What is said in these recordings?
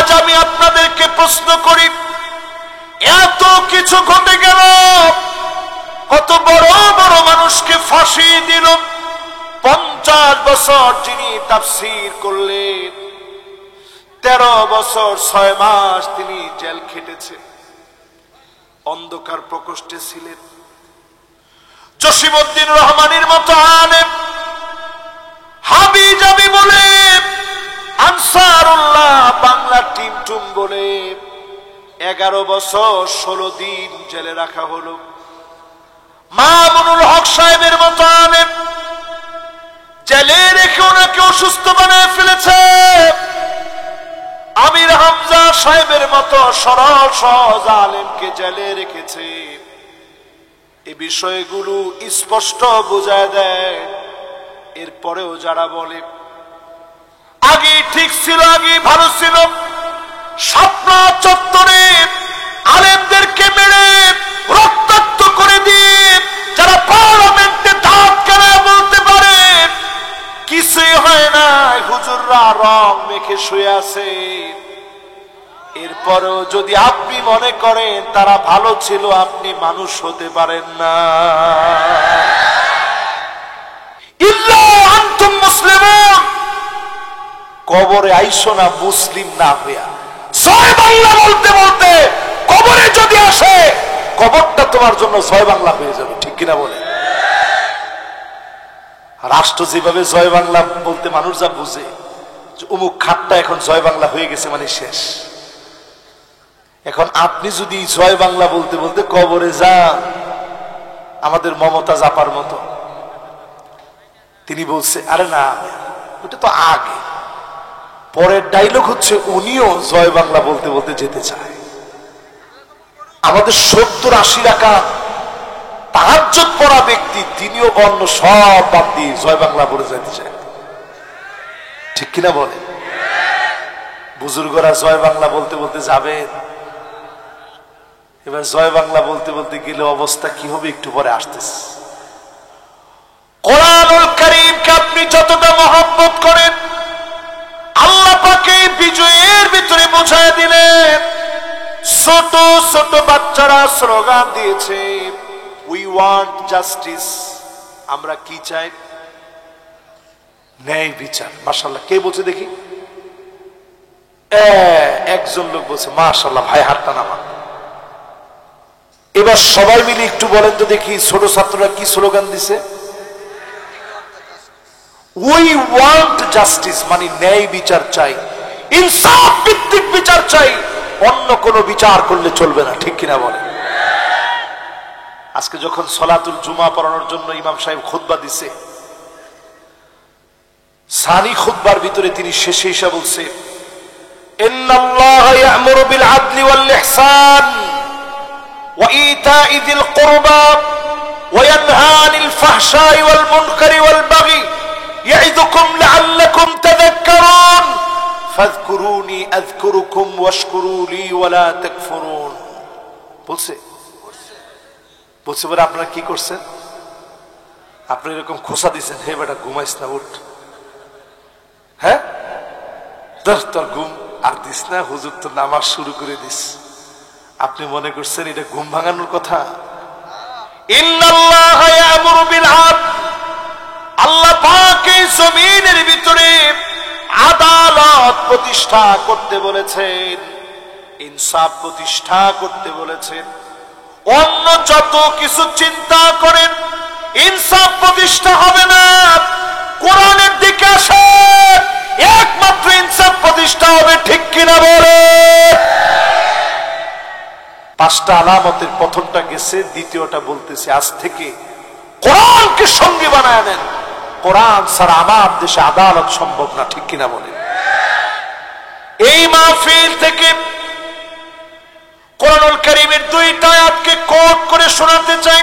আজ আমি আপনাদেরকে প্রশ্ন করি, এত কিছু ঘটে গেল, কত বড় বড় মানুষকে ফাঁসি দিল, 50 বছর যিনি তাফসীর করলেন, 13 বছর 6 মাস তিনি জেল খেটেছেন, অন্ধকার প্রকোষ্ঠে ছিলেন। জসিমউদ্দিন রহমানের মতো আলেম, হাবিজাবি বলে, আনসারুল্লাহ বাংলা টিম টুম বলে 11 বছর 16 দিন জেলে রাখা হলো। মামুনুল হক সাহেবের মতো আলেম, জেলে রেখে ওনাকে অসুস্থ বানিয়ে ফেলেছে। আমির হামজা সাহেবের মতো সরল সহজ আলেমকে জেলে রেখেছে। এই বিষয়গুলো স্পষ্ট বোঝায় দেয়। এরপরেও যারা বলে আগে ঠিক ছিল, আগে ভালো ছিল, শাপলা চত্বরে আলেমদেরকে মেরে রক্তাক্ত করে দিয়ে যারা পার্লামেন্টে দাঁত কেনা বলতে পারে কিছুই হয় না, হুজুররা রং মেখে শুয়ে আছে, এরপরেও যদি আপনি মনে করেন তারা ভালো ছিল, আপনি মানুষ হতে পারেন না। ইল্লা আনতুম মুসলিমুন, কবরে আইসো না মুসলিম না হইয়া। জয় বাংলা বলতে বলতে কবরে যদি আসে, কবরটা তোমার জন্য জয় বাংলা হয়ে যাবে, ঠিক কিনা বলে? রাষ্ট্র যেভাবে জয় বাংলা বলতে মানুষ যা বুঝে, অমুক খাতটা এখন জয় বাংলা হয়ে গেছে মানে শেষ। এখন আপনি যদি জয় বাংলা বলতে বলতে কবরে যান, আমাদের মমতা জাপার মতো, তিনি বলছে আরে না ওটা তো আগে, পরের ডায়লগ হচ্ছে উনিও জয় বাংলা বলতে বলতে যেতে চায়। আমাদের 70-80 রাকাত তাহাজ্জুদ পড়া ব্যক্তি, তিনিও অন্য সব বাদ দিয়ে জয় বাংলা বলে যেতে চায়, ঠিক কিনা বলে? বুজুর্গরা জয় বাংলা বলতে বলতে যাবেন, এবার জয় বাংলা বলতে বলতে গেলে অবস্থা কি হবে একটু পরে আসতেছে। কোরআনুল কারীমকে আপনি যতটা মহব্বত করেন, আল্লাহ পাক এই বিজয়ের ভিতরে বোঝায় দিলেন। ছোট ছোট বাচ্চারা স্লোগান দিয়েছে, উই ওয়ান্ট জাস্টিস, আমরা কি চাই? ন্যায় বিচার। মাশাআল্লাহ, কে বলছে দেখি? একজন লোক বলছে মাশাআল্লাহ, ভাই হাতটা নামান। এবার সবাই মিলে একটু বলেন তো দেখি, ছোট ছাত্ররা কি স্লোগান দিছে? উই ওয়ান্ট জাস্টিস, মানে ন্যায় বিচার চাই, ইনসাফ ভিত্তিক বিচার চাই, অন্য কোনো বিচার করলে চলবে না, ঠিক কিনা বলে? আজকে যখন সলাতুল জুমা পড়ানোর জন্য ইমাম সাহেব খুতবা দিছে, সানি খুতবার ভিতরে তিনি শেষে এসে বলছে, ইন্নাল্লাহা ইয়া'মুরু বিল আদলি ওয়াল ইহসান ওয়া ইতা'i যিল কুরবা ওয়া ইয়ানহা আনিল ফাহশাই ওয়াল মুনকারি ওয়াল বাগি ইয়া'iদুকুম লা'আল্লাকুম তাযাক্কারুন ফাযকুরুনি আযকুরুকুম ওয়াশকুরু লি ওয়া লা তাকফুরুন। বলছে বলে আপনারা কি করছেন? আপনি এরকম খোসা দিচ্ছেন, হে বেটা ঘুমাইস না, উঠ, হ্যাঁ তোর ঘুম আর দিস না, হুজুর তো নামাজ শুরু করে দিস, আপনি মনে করছেন এটা ঘুম ভাঙানোর কথা? ইন্নাল্লাহা ইয়া'মুরু বিল আদল, আল্লাহ পাক এই জমিনের ভিতরে আদালত প্রতিষ্ঠা করতে বলেছেন, ইনসাফ প্রতিষ্ঠা করতে বলেছেন। অন্য যত কিছু চিন্তা করেন, ইনসাফ প্রতিষ্ঠা হবে না। কোরআনের দিকে আসে, একমাত্র ইনসাফ প্রতিষ্ঠা হবে, ঠিক কিনা বলে? 5টা আলামতের প্রথমটা গেছে, দ্বিতীয়টা বলতেছে আজ থেকে কোরআনকে সঙ্গী বানায় নেন, কোরআন ছাড়া আমার দেশে আদালত সম্ভব না, ঠিক কিনা বলে? এই মাহফিল থেকে কোরআনুল কারীমের 2টা আয়াতকে কোট করে শোনাতে চাই।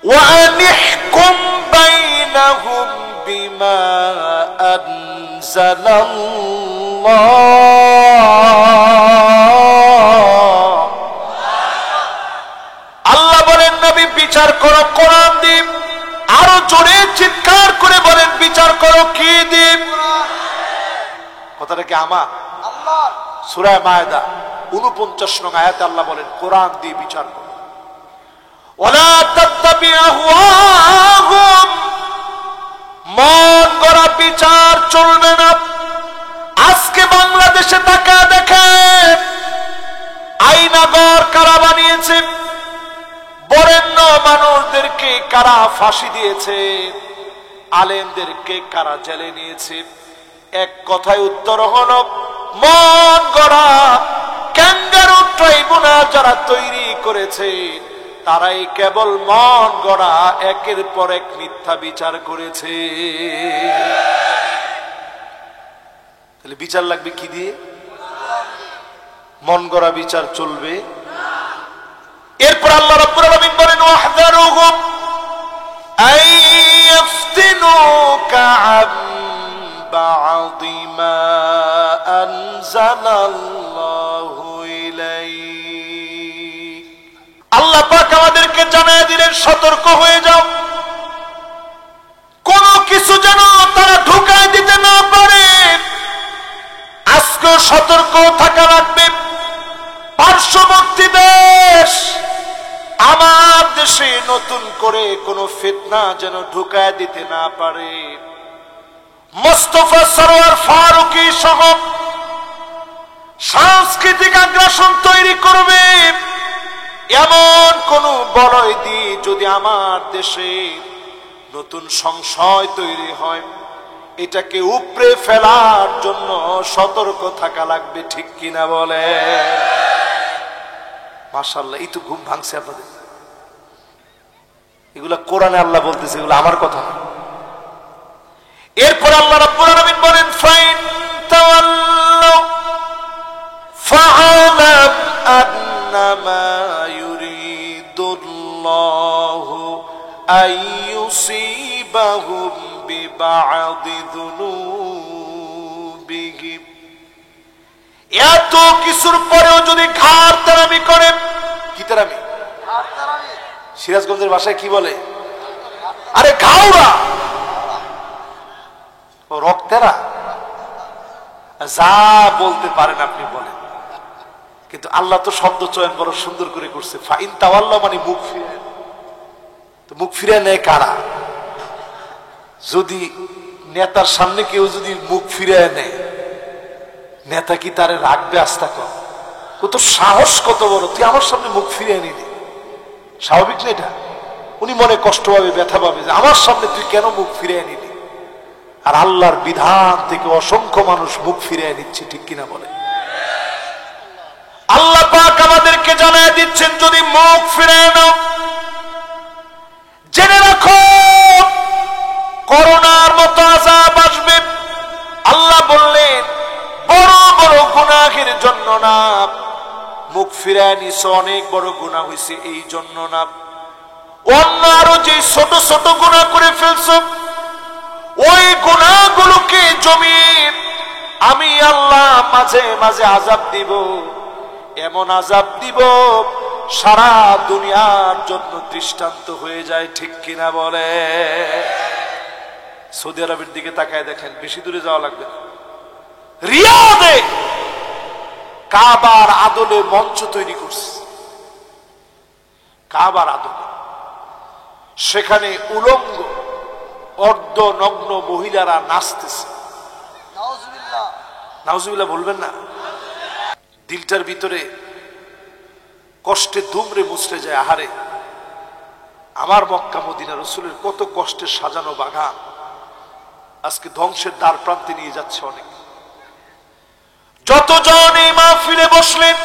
ওয়া আনিহকুম বাইনাহুম বিমা আনজালাল্লাহ, আল্লাহ বলেন নবী বিচার করো কোরআন দিয়ে। আরো জোরে চিৎকার করে বলেন বিচার করো কি দিয়ে? কথাটা কি আমার? সূরা মায়েদা 49 নং আয়াতে আল্লাহ বলেন, কোরআন দিয়ে বিচার করো। ওয়ালা তাত্তাবি আহওয়াহুম, মন গড়া বিচার চলবে না। আজকে বাংলাদেশে তাকা দেখেন, আইনাগর কারা বানিয়েছে, বরেণ্য মানুষদেরকে কারা ফাঁসি দিয়েছে, আলেমদেরকে কারা জেলে নিয়েছে। এক কথায় উত্তর হলো, মন গড়া ক্যাঙ্গারু ট্রাইব্যুনাল যারা তৈরি করেছে তারাই কেবল মন গড়া একের পর এক মিথ্যা বিচার করেছে। তাহলে বিচার লাগবে কি দিয়ে? মন গড়া বিচার চলবে। এরপর আল্লাহ রাব্বুল আলামিন বলেন, ওয়াহযারুহুম আইয়াফতিনুকা আন বা'দি মা আনজালাল্লাহু ইলাইক। আল্লাহ পাক আমাদেরকে জানিয়ে দিলেন, সতর্ক হয়ে যাও, কোন কিছু যেন তারা ঢুকায় দিতে না পারে। আজকে সতর্ক থাকা লাগবে। পার্শ্ববর্তী দেশ আমার দেশে নতুন করে কোন ফিতনা যেন ঢুকায় দিতে না পারে। মোস্তফা সরোয়ার ফারুকী সহ সাংস্কৃতিক আগ্রাসন তৈরি করবে এমন কোন বলয় দিয়ে যদি আমার দেশে নতুন সংশয় তৈরি হয়, এটাকে উপড়ে ফেলার জন্য সতর্ক থাকা লাগবে। ঠিক কিনা বলে? মাশাআল্লাহ, এই তো ঘুম ভাঙছে আপনাদের। এগুলা কোরআনে আল্লাহ বলতেছে, এগুলো আমার কথা না। এরপর আল্লাহ রাব্বুল আলামিন বলেন, ফাইন তাওয়াল্লাউ ফাআলাম আন্নামা ইউরিদুল্লাহু আইয়ুসিবাহুম বিবা'দি যুনুবিহিম। এত কিছুর পরেও যদি ঘাড় তারামি করে, কি তারামি? সিরাজগঞ্জের ভাষায় কি বলে? আরে ঘাওড়া, রক্তেরা, যা বলতে পারেন আপনি বলেন, কিন্তু আল্লাহ তো শব্দ চয়ন বড় সুন্দর করে করছে। ফাইন তাওয়াল্লাহ মানে মুখ ফিরে। তো মুখ ফিরে নেয় কারা? যদি নেতার সামনে কেউ যদি মুখ ফিরে নেয়, নেতা কি তারে রাখবে? আস্থা কর, কত সাহস, কত বড়, তুই আমার সামনে মুখ ফিরে নিলি। স্বাভাবিক না এটা? উনি মনে কষ্ট পাবে, ব্যথা পাবে যে আমার সামনে তুই কেন মুখ ফিরে নিলি। আর আল্লাহর বিধান থেকে অসংখ্য মানুষ মুখ ফিরে নিচ্ছে। ঠিক কিনা বলে? আল্লাহ পাক আমাদেরকে জানিয়ে দিচ্ছেন, যদি মুখ ফিরে নাও, জেনে রাখো করোনার মতো আযাব আসবে। আল্লাহ বললেন, বড় বড় গুনাহের জন্য না, মুখ ফিরে নিছ অনেক বড় গুনাহ হয়েছে এই জন্য না, অন্য আরো যে ছোট ছোট গুনাহ করে ফেলছ, ওই গুনাহগুলোকে জমিয়ে আমি আল্লাহ মাঝে মাঝে আযাব দিব। এমন আযাব দিব সারা দুনিয়ার জন্য দৃষ্টান্ত হয়ে যায়। ঠিক কিনা বলে? সৌদি আরবের দিকে তাকায় দেখেন, বেশি দূরে যাওয়া লাগবে না, রিয়াদে কাবার আদলে মঞ্চ তৈরি করছে। কাবার আদলে সেখানে উলঙ্গ অর্ধ নগ্ন মহিলারা নাচতেছে। নাউজুবিল্লাহ বলবেন না? দিলটার ভিতরে কষ্টে দুমড়ে মুচড়ে যায়। আহারে, আমার মক্কা মদিনা রাসূলের কত কষ্টের সাজানো বাগান আজকে ধ্বংসের দ্বার প্রান্তে নিয়ে যাচ্ছে। অনেক যতজন এই মাহফিলে বসলেন,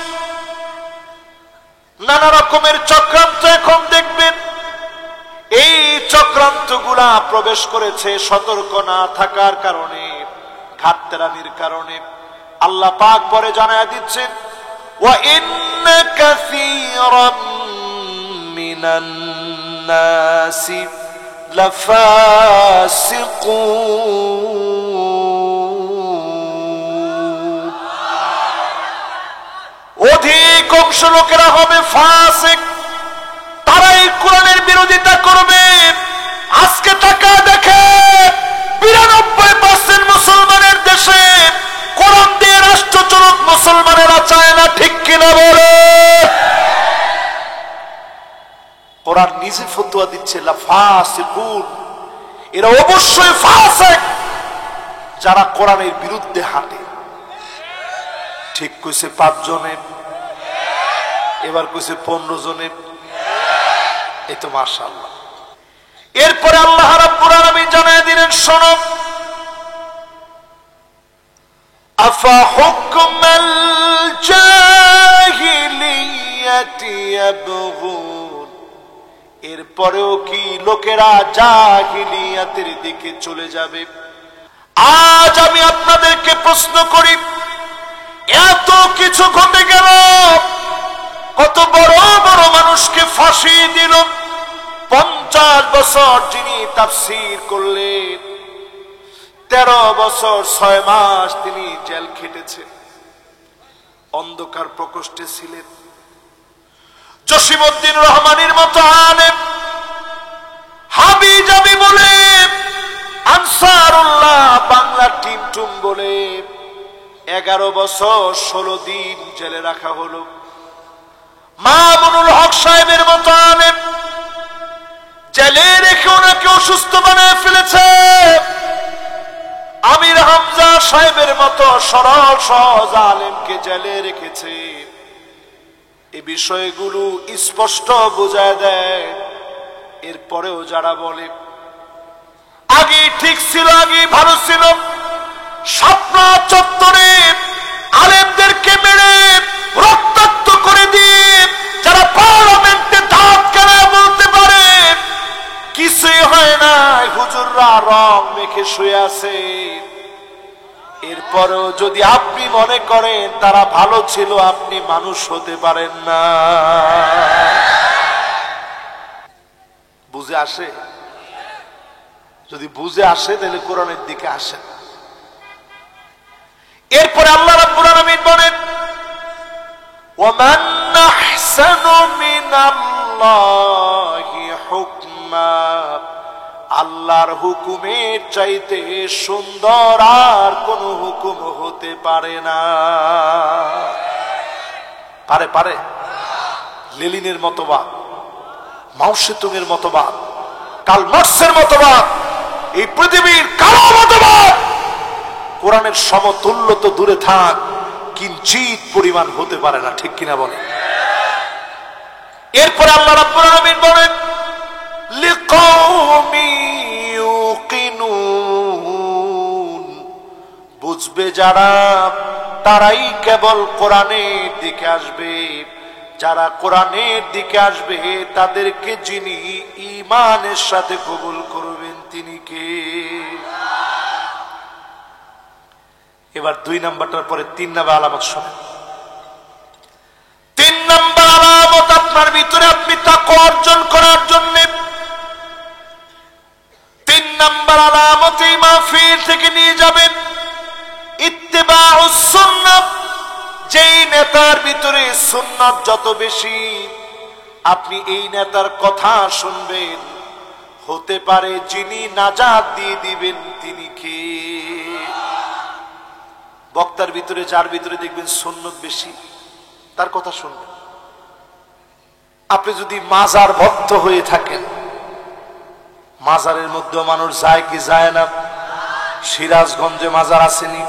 নানা রকমের চক্রান্ত এখন দেখবেন। এই চক্রান্ত গুলা প্রবেশ করেছে সতর্ক না থাকার কারণে, ঘাটতেরামির কারণে। আল্লাহ পাক পরে জানায়া দিচ্ছেন, ওয়া ইন্না কাসীরাম মিনান নাসি লাফাসিকুন। অধিকাংশ লোকেরা হবে ফাসিক, তারাই কোরআনের বিরোধিতা করবে। আজকে টাকা দেখে 92% মুসলমানের দেশে কোরআন দিয়ে রাষ্ট্র চলক মুসলমানেরা চায় না, ঠিক কিনা বলে? কোরআন নিজে ফতোয়া দিচ্ছে লা ফাসিকুন, এরা অবশ্যই ফাসিক যারা কোরআনের বিরুদ্ধে হাঁটে। ঠিক কইছে 5 জনে, এবার কইছে 15 জনে, এই তো মাশাআল্লাহ। এরপরে আল্লাহ রাব্বুল আলামিন জানায় দিলেন, শোনো, আফা হুকমাল জাহিলিয়াতি ইয়াবগুন, এরপরেও কি লোকেরা জাহিলিয়াতের দিকে চলে যাবে? আজ আমি আপনাদেরকে প্রশ্ন করি, এত কিছু ঘটে গেল, কত বড় বড় মানুষকে ফাঁসি দিল, 50 বছর যিনি তাফসীর করলেন, 13 বছর 6 মাস তিনি জেল খেটেছেন, অন্ধকার প্রকোষ্ঠে ছিলেন। জসিমউদ্দিন রহমানের মতো আলেম হাবি জাবি বলে, আনসারুল্লাহ বাংলা টিম টুম বলে 11 বছর 16 দিন জেলে রাখা হলো। মামুনুল হক সাহেবের মতো আলেম জেলে রেখে ওনাকে অসুস্থ বানায় ফেলেছে। আমির হামজা সাহেবের মতো সরল সহজ আলেমকে জেলে রেখেছে। এই বিষয়গুলো স্পষ্ট বোঝায় দেয়। এরপরেও যারা বলে আগে ঠিক ছিল, আগে ভালো ছিল, শাপলা চত্বরে আলেমদেরকে মেরে রক্তাক্ত করে দিয়ে যারা পার্লামেন্টে দাঁত কেনা বলতে পারে কিছুই হয় না, হুজুররা রং মেখে শুয়ে আছে, এরপরেও যদি আপনি মনে করেন তারা ভালো ছিল, আপনি মানুষ হতে পারেন না। বুঝে আসে? যদি বুঝে আসে তাহলে কোরআনের দিকে আসেন। এরপরে আল্লাহ রাব্বুল আলামিন বলেন, ওয়ামান আহসানু মিনাল্লাহি হুকমা, আল্লাহর হুকুমের চাইতে সুন্দর আর কোন হুকুম হতে পারে না। পারে? পারে? লেনিনের মতবাদ, মাও সেতুংয়ের মতবাদ, কার্ল মার্কসের মতবাদ, এই পৃথিবীর কালো মতবাদ কোরআনের সমতুল্য তো দূরে থাক, কিঞ্চিত পরিমাণ হতে পারে না, ঠিক কিনা বলে? এরপরে আল্লাহ রাব্বুল আলামিন বলেন, লিকাওমি ইউকিনুন, বুঝবে যারা তারাই কেবল কোরআনের দিকে আসবে। যারা কোরআনের দিকে আসবে তাদেরকে যিনি ঈমানের সাথে কবুল করবেন তিনি কে? এবার 2 নাম্বারটার পরে 3 নাম্বার আলামত শোনেন। 3 নাম্বার আলামত আপনার ভিতরে আপনি তাকওয়া অর্জন করার জন্য, 3 নাম্বার আলামত এই মাহফিল থেকে নিয়ে যাবেন ইত্তিবাউস সুন্নাহ। যেই নেতার ভিতরে সুন্নাত যত বেশি, আপনি এই নেতার কথা শুনবেন, হতে পারে যিনি নাজাত দিয়ে দিবেন তিনি কে? বক্তার ভিতরে যার ভিতরে দেখবেন সুন্নত বেশি, তার কথা শুনবেন। আপনি যদি মাজার ভক্ত হয়ে থাকেন, মাজারের মধ্যে মানুষ যায় কি যায় না? সিরাজগঞ্জে মাজার আসেনি?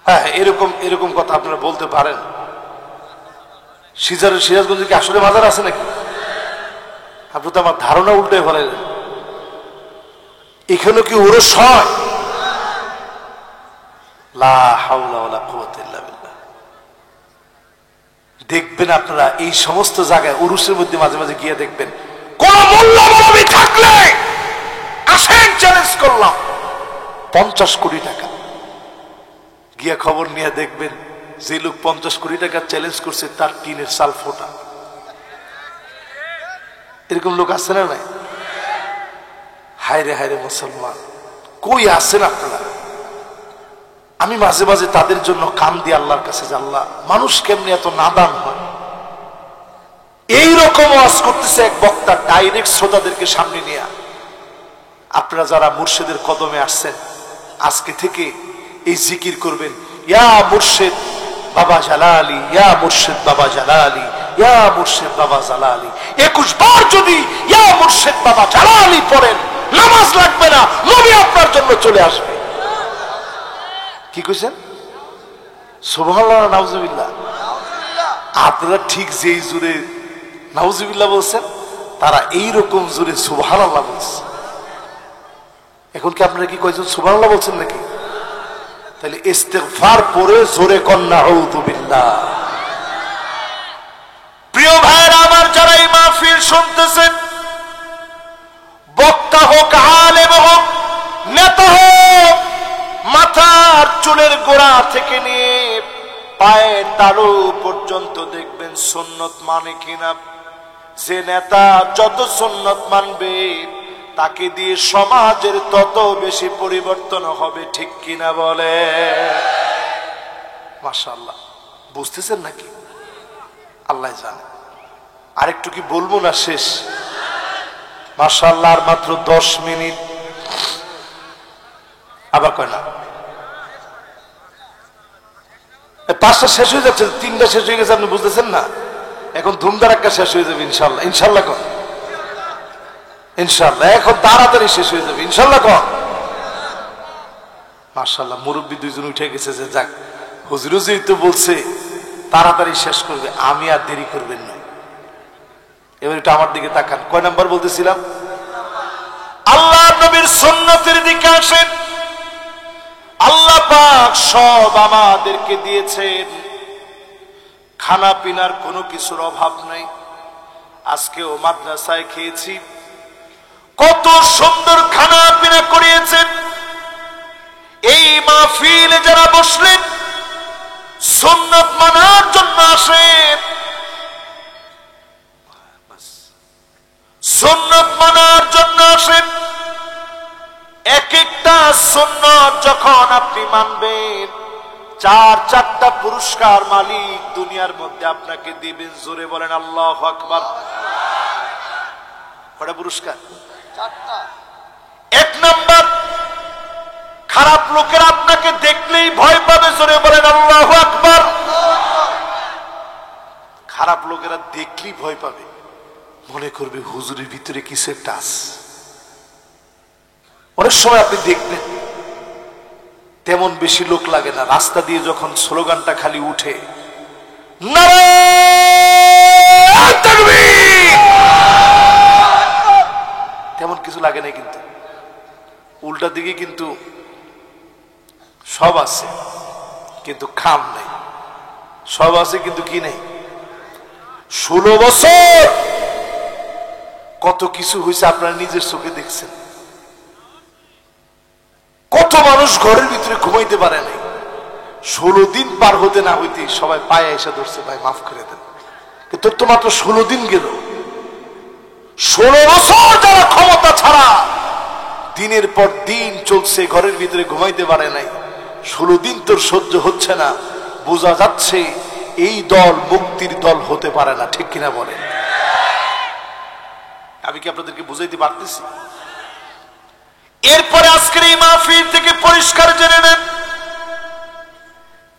হ্যাঁ, এরকম এরকম কথা আপনারা বলতে পারেন। সিরাজগঞ্জে কি আসলে মাজার আছে নাকি? আপনি তো আমার ধারণা উল্টে ফেলেন। এখানে কি উরস হয়? লা হাওলা ওয়ালা কুওয়াতা ইল্লা বিল্লাহ। দেখবেন আপনারা এই সমস্ত জায়গায় উরুসের মধ্যে মাঝে মাঝে গিয়ে দেখবেন, কোন মোল্লা মৌলবি থাকলে আসেন, চ্যালেঞ্জ করলাম, 50 কোটি টাকা গিয়া খবর নিয়ে দেখবেন যে লোক 50 কোটি টাকা চ্যালেঞ্জ করছে তার টিনের চাল ফোটা। এরকম লোক আছে না? নাই? হায়রে হায়রে মুসলমান, কই আছেন আপনারা? আমি মাঝে মাঝে তাদের জন্য কান দিই আল্লাহর কাছে, যে আল্লাহ, মানুষ কেমনি এত নাদান হয়। এইরকম ওয়াজ করতেছে এক বক্তা, ডাইরেক্ট শ্রোতাদেরকে সামনে নিয়ে। আপনারা যারা মুর্শিদের কদমে আসছেন, আজকে থেকে এই জিকির করবেন, ইয়া মুর্শিদ বাবা জালালি, ইয়া মুর্শিদ বাবা জালালি, ইয়া মুর্শিদ বাবা জালালি। 21 বার যদি ইয়া মুর্শিদ বাবা জালালি পড়েন, নামাজ লাগবে না, নবী আপনার জন্য চলে আসবে। কি কইছেন? সুবহানাল্লাহ, নাউজুবিল্লাহ। আপনারা ঠিক যেই জোরে নাউজুবিল্লাহ বলছেন, তারা এইরকম জোরে সুবহানাল্লাহ বলছে। এখন কি আপনারা কি কয়জন সুবহানাল্লাহ বলছেন নাকি? তাহলে ইস্তিগফার পড়ে জোরে কন্না আউযু বিল্লাহ। প্রিয় ভাইরা আমার, যারা এই মাহফিল শুনতেছেন, বক্তা হোক, আলেম হোক, নেতা হোক, মাথার চুলের গোড়া থেকে নিয়ে পায়ের তালু পর্যন্ত দেখবেন সুন্নত মানে কিনা। যে নেতা যত সুন্নত মানবে, তাকে দিয়ে সমাজের তত বেশি পরিবর্তন হবে, ঠিক কিনা বলে? মাশাআল্লাহ, বুঝতেছেন নাকি? আল্লাহ জানে। আরেকটু কি বলবো না শেষ? মাশাআল্লাহ, আর মাত্র 10 মিনিট। আবার কয় না, 5টা শেষ হয়ে যাচ্ছে, 3টা শেষ হয়ে গেছে, আপনি বুঝতেছেন না? এখন ধুমধারাক্কা শেষ হয়ে যাবে ইনশাল্লাহ। ইনশাল্লাহ কন, ইনশাল্লাহ এখন তাড়াতাড়ি শেষ হয়ে যাবে ইনশাল্লাহ কন। মাশাআল্লাহ, মুরব্বী 2জন উঠে গেছে যে যাক, হুজুর তো বলছে তাড়াতাড়ি শেষ করবে, আমি আর দেরি করবেন না। এবার এটা আমার দিকে তাকান, কয় নাম্বার বলতেছিলাম? আল্লাহ নবীর সুন্নতের দিকে আসেন। আল্লাহ পাক সব আমাদেরকে দিয়েছেন, খানা পিনার কোনো কিছুর অভাব নাই। আজকেও মাদ্রাসায় খেয়েছি, কত সুন্দর খানা পিনা করিয়েছেন। এই মাহফিলে যারা বসলেন, সুন্নত মানার জন্য আসেন, সুন্নত মানার জন্য আসেন। এক একটা সুন্নত যখন আপনি মানবেন, 4-4টা পুরস্কার মালিক দুনিয়ার মধ্যে আপনাকে দিবেন। জোরে বলেন আল্লাহু আকবার। কয়টা পুরস্কার? 4টা। 1 নাম্বার, খারাপ লোকেরা আপনাকে দেখলেই ভয় পাবে। জোরে বলেন আল্লাহু আকবার। খারাপ লোকেরা দেখলেই ভয় পাবে, মনে করবে হুজুরের ভিতরে কিছু একটা আছে। অনেক সময় আপনি দেখবেন তেমন বেশি লোক লাগে না, রাস্তা দিয়ে যখন স্লোগানটা খালি উঠে, নারায়ে তাকবীর, তেমন কিছু লাগে না। কিন্তু উল্টা দিকে কিন্তু সব আছে, কিন্তু খাম নাই। সব আছে কিন্তু কি নেই? 16 বছর কত কিছু হয়েছে আপনারা নিজের চোখে দেখছেন। কত মানুষ ঘরের ভিতরে ঘুমাইতে পারে নাই। 16 দিন পার হতে না হইতে সবাই পায়ে এসে ধরছে, ভাই মাফ করে দেন। কিন্তু তো মাত্র 16 দিন গেল। 16 বছর যারা ক্ষমতা ছাড়া দিনের পর দিন চলছে, ঘরের ভিতরে ঘুমাইতে পারে নাই। 16 দিন তোর সহ্য হচ্ছে না, বোঝা যাচ্ছে এই দল মুক্তির দল হতে পারে না, ঠিক কিনা বলেন? আমি কি আপনাদেরকে বুঝাইতে পারতেছি? এরপরে আজকের এই মাহফিল থেকে পরিষ্কার জেনে নেন,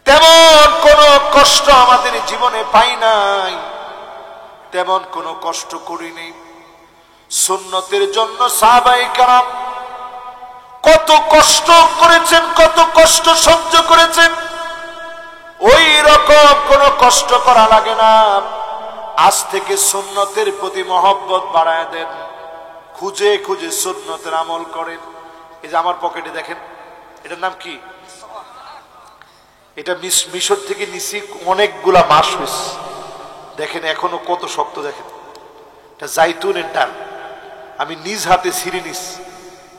তেমন কোন কষ্ট আমাদের জীবনে পাই নাই, তেমন কোন কষ্ট করিনি। সুন্নতের জন্য সাহাবায়ে কেরাম কত কষ্ট করেছেন, কত কষ্ট সহ্য করেছেন। ওই রকম কোন কষ্ট করা লাগে না। আজ থেকে সুন্নতের প্রতি মহব্বত বাড়ায় দেন, খুঁজে খুঁজে সুন্নতের আমল করেন। এই যে আমার পকেটে দেখেন, এটার নাম কি? এটা মিশর থেকে নিছি, অনেকগুলা মাস হয়েছে। দেখেন এখনো কত শক্ত, দেখেন এটা জাইতুনের ডাল, আমি নিজ হাতে ছিঁড়ে নিছি,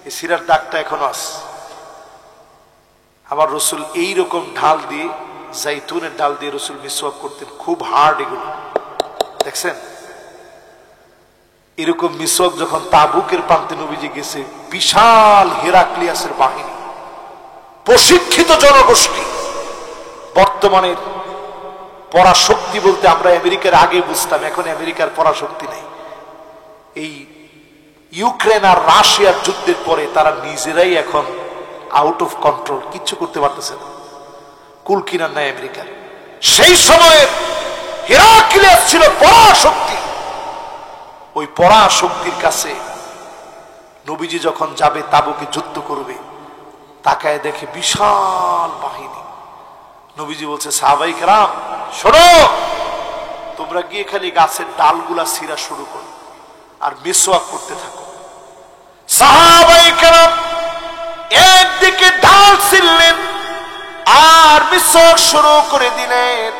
এই ছিঁড়ার দাগটা এখনো আছে। আমার রসুল এইরকম ঢাল দিয়ে, জাইতুনের ডাল দিয়ে রসুল মিসওয়াক করতেন, খুব হার্ড এগুলো, দেখছেন? এরকম মিসওয়াক যখন তাবুকের প্রান্তে নবীজি গেছে, বিশাল হেরাক্লিয়াসের বাহিনী, প্রশিক্ষিত জনগোষ্ঠী। বর্তমানের পরাশক্তি বলতে আমরা আমেরিকার আগে বুঝতাম, এখন আমেরিকার পরাশক্তি নেই। এই ইউক্রেন আর রাশিয়ার যুদ্ধের পরে তারা নিজেরাই এখন আউট অফ কন্ট্রোল, কিচ্ছু করতে পারতেছে না, কুল কিনার নাই আমেরিকা। সেই সময়ে হেরাক্লিয়াস ছিল পরাশক্তি। ওই পরাশক্তির কাছে নবীজি যখন যাবে তাবুকে যুদ্ধ করবে, তাকায় দেখে বিশাল বাহিনী। নবীজি বলছে, সাহাবাই কেরাম শোনো, তোমরা গিয়ে খালি গাছের ডালগুলা ছিঁড়া শুরু করো আর মিসওয়াক করতে থাকো। সাহাবাই কেরাম একদিকে ডাল ছিঁড়লেন আর মিসওয়াক শুরু করে দিলেন।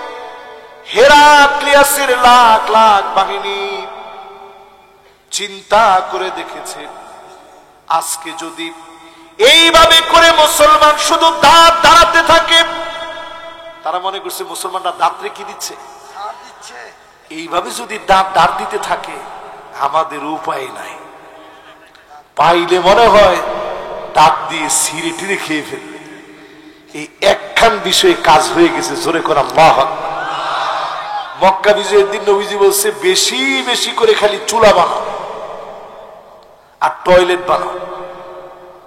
হেরাক্লিয়াসের লাখ লাখ বাহিনী চিন্তা করে দেখেছেন, আজকে যদি এইভাবে করে মুসলমান শুধু দাঁত দাঁড়াতে থাকে, তারা মনে করছে মুসলমানরা দাঁতরে কি দিচ্ছে, এইভাবে যদি দাঁত দাঁড় দিতে থাকে আমাদের উপায় নাই, পাইলে মনে হয় দাঁত দিয়ে ছিঁড়ে টিড়ে খেয়ে ফেলবে। এই একখান বিষয়ে কাজ হয়ে গেছে, জোরে করা আল্লাহু আকবার। মক্কা বিজয়ের দিন নবীজি বলছে, বেশি বেশি করে খালি চুলা বানাও আর টয়লেট বানাও।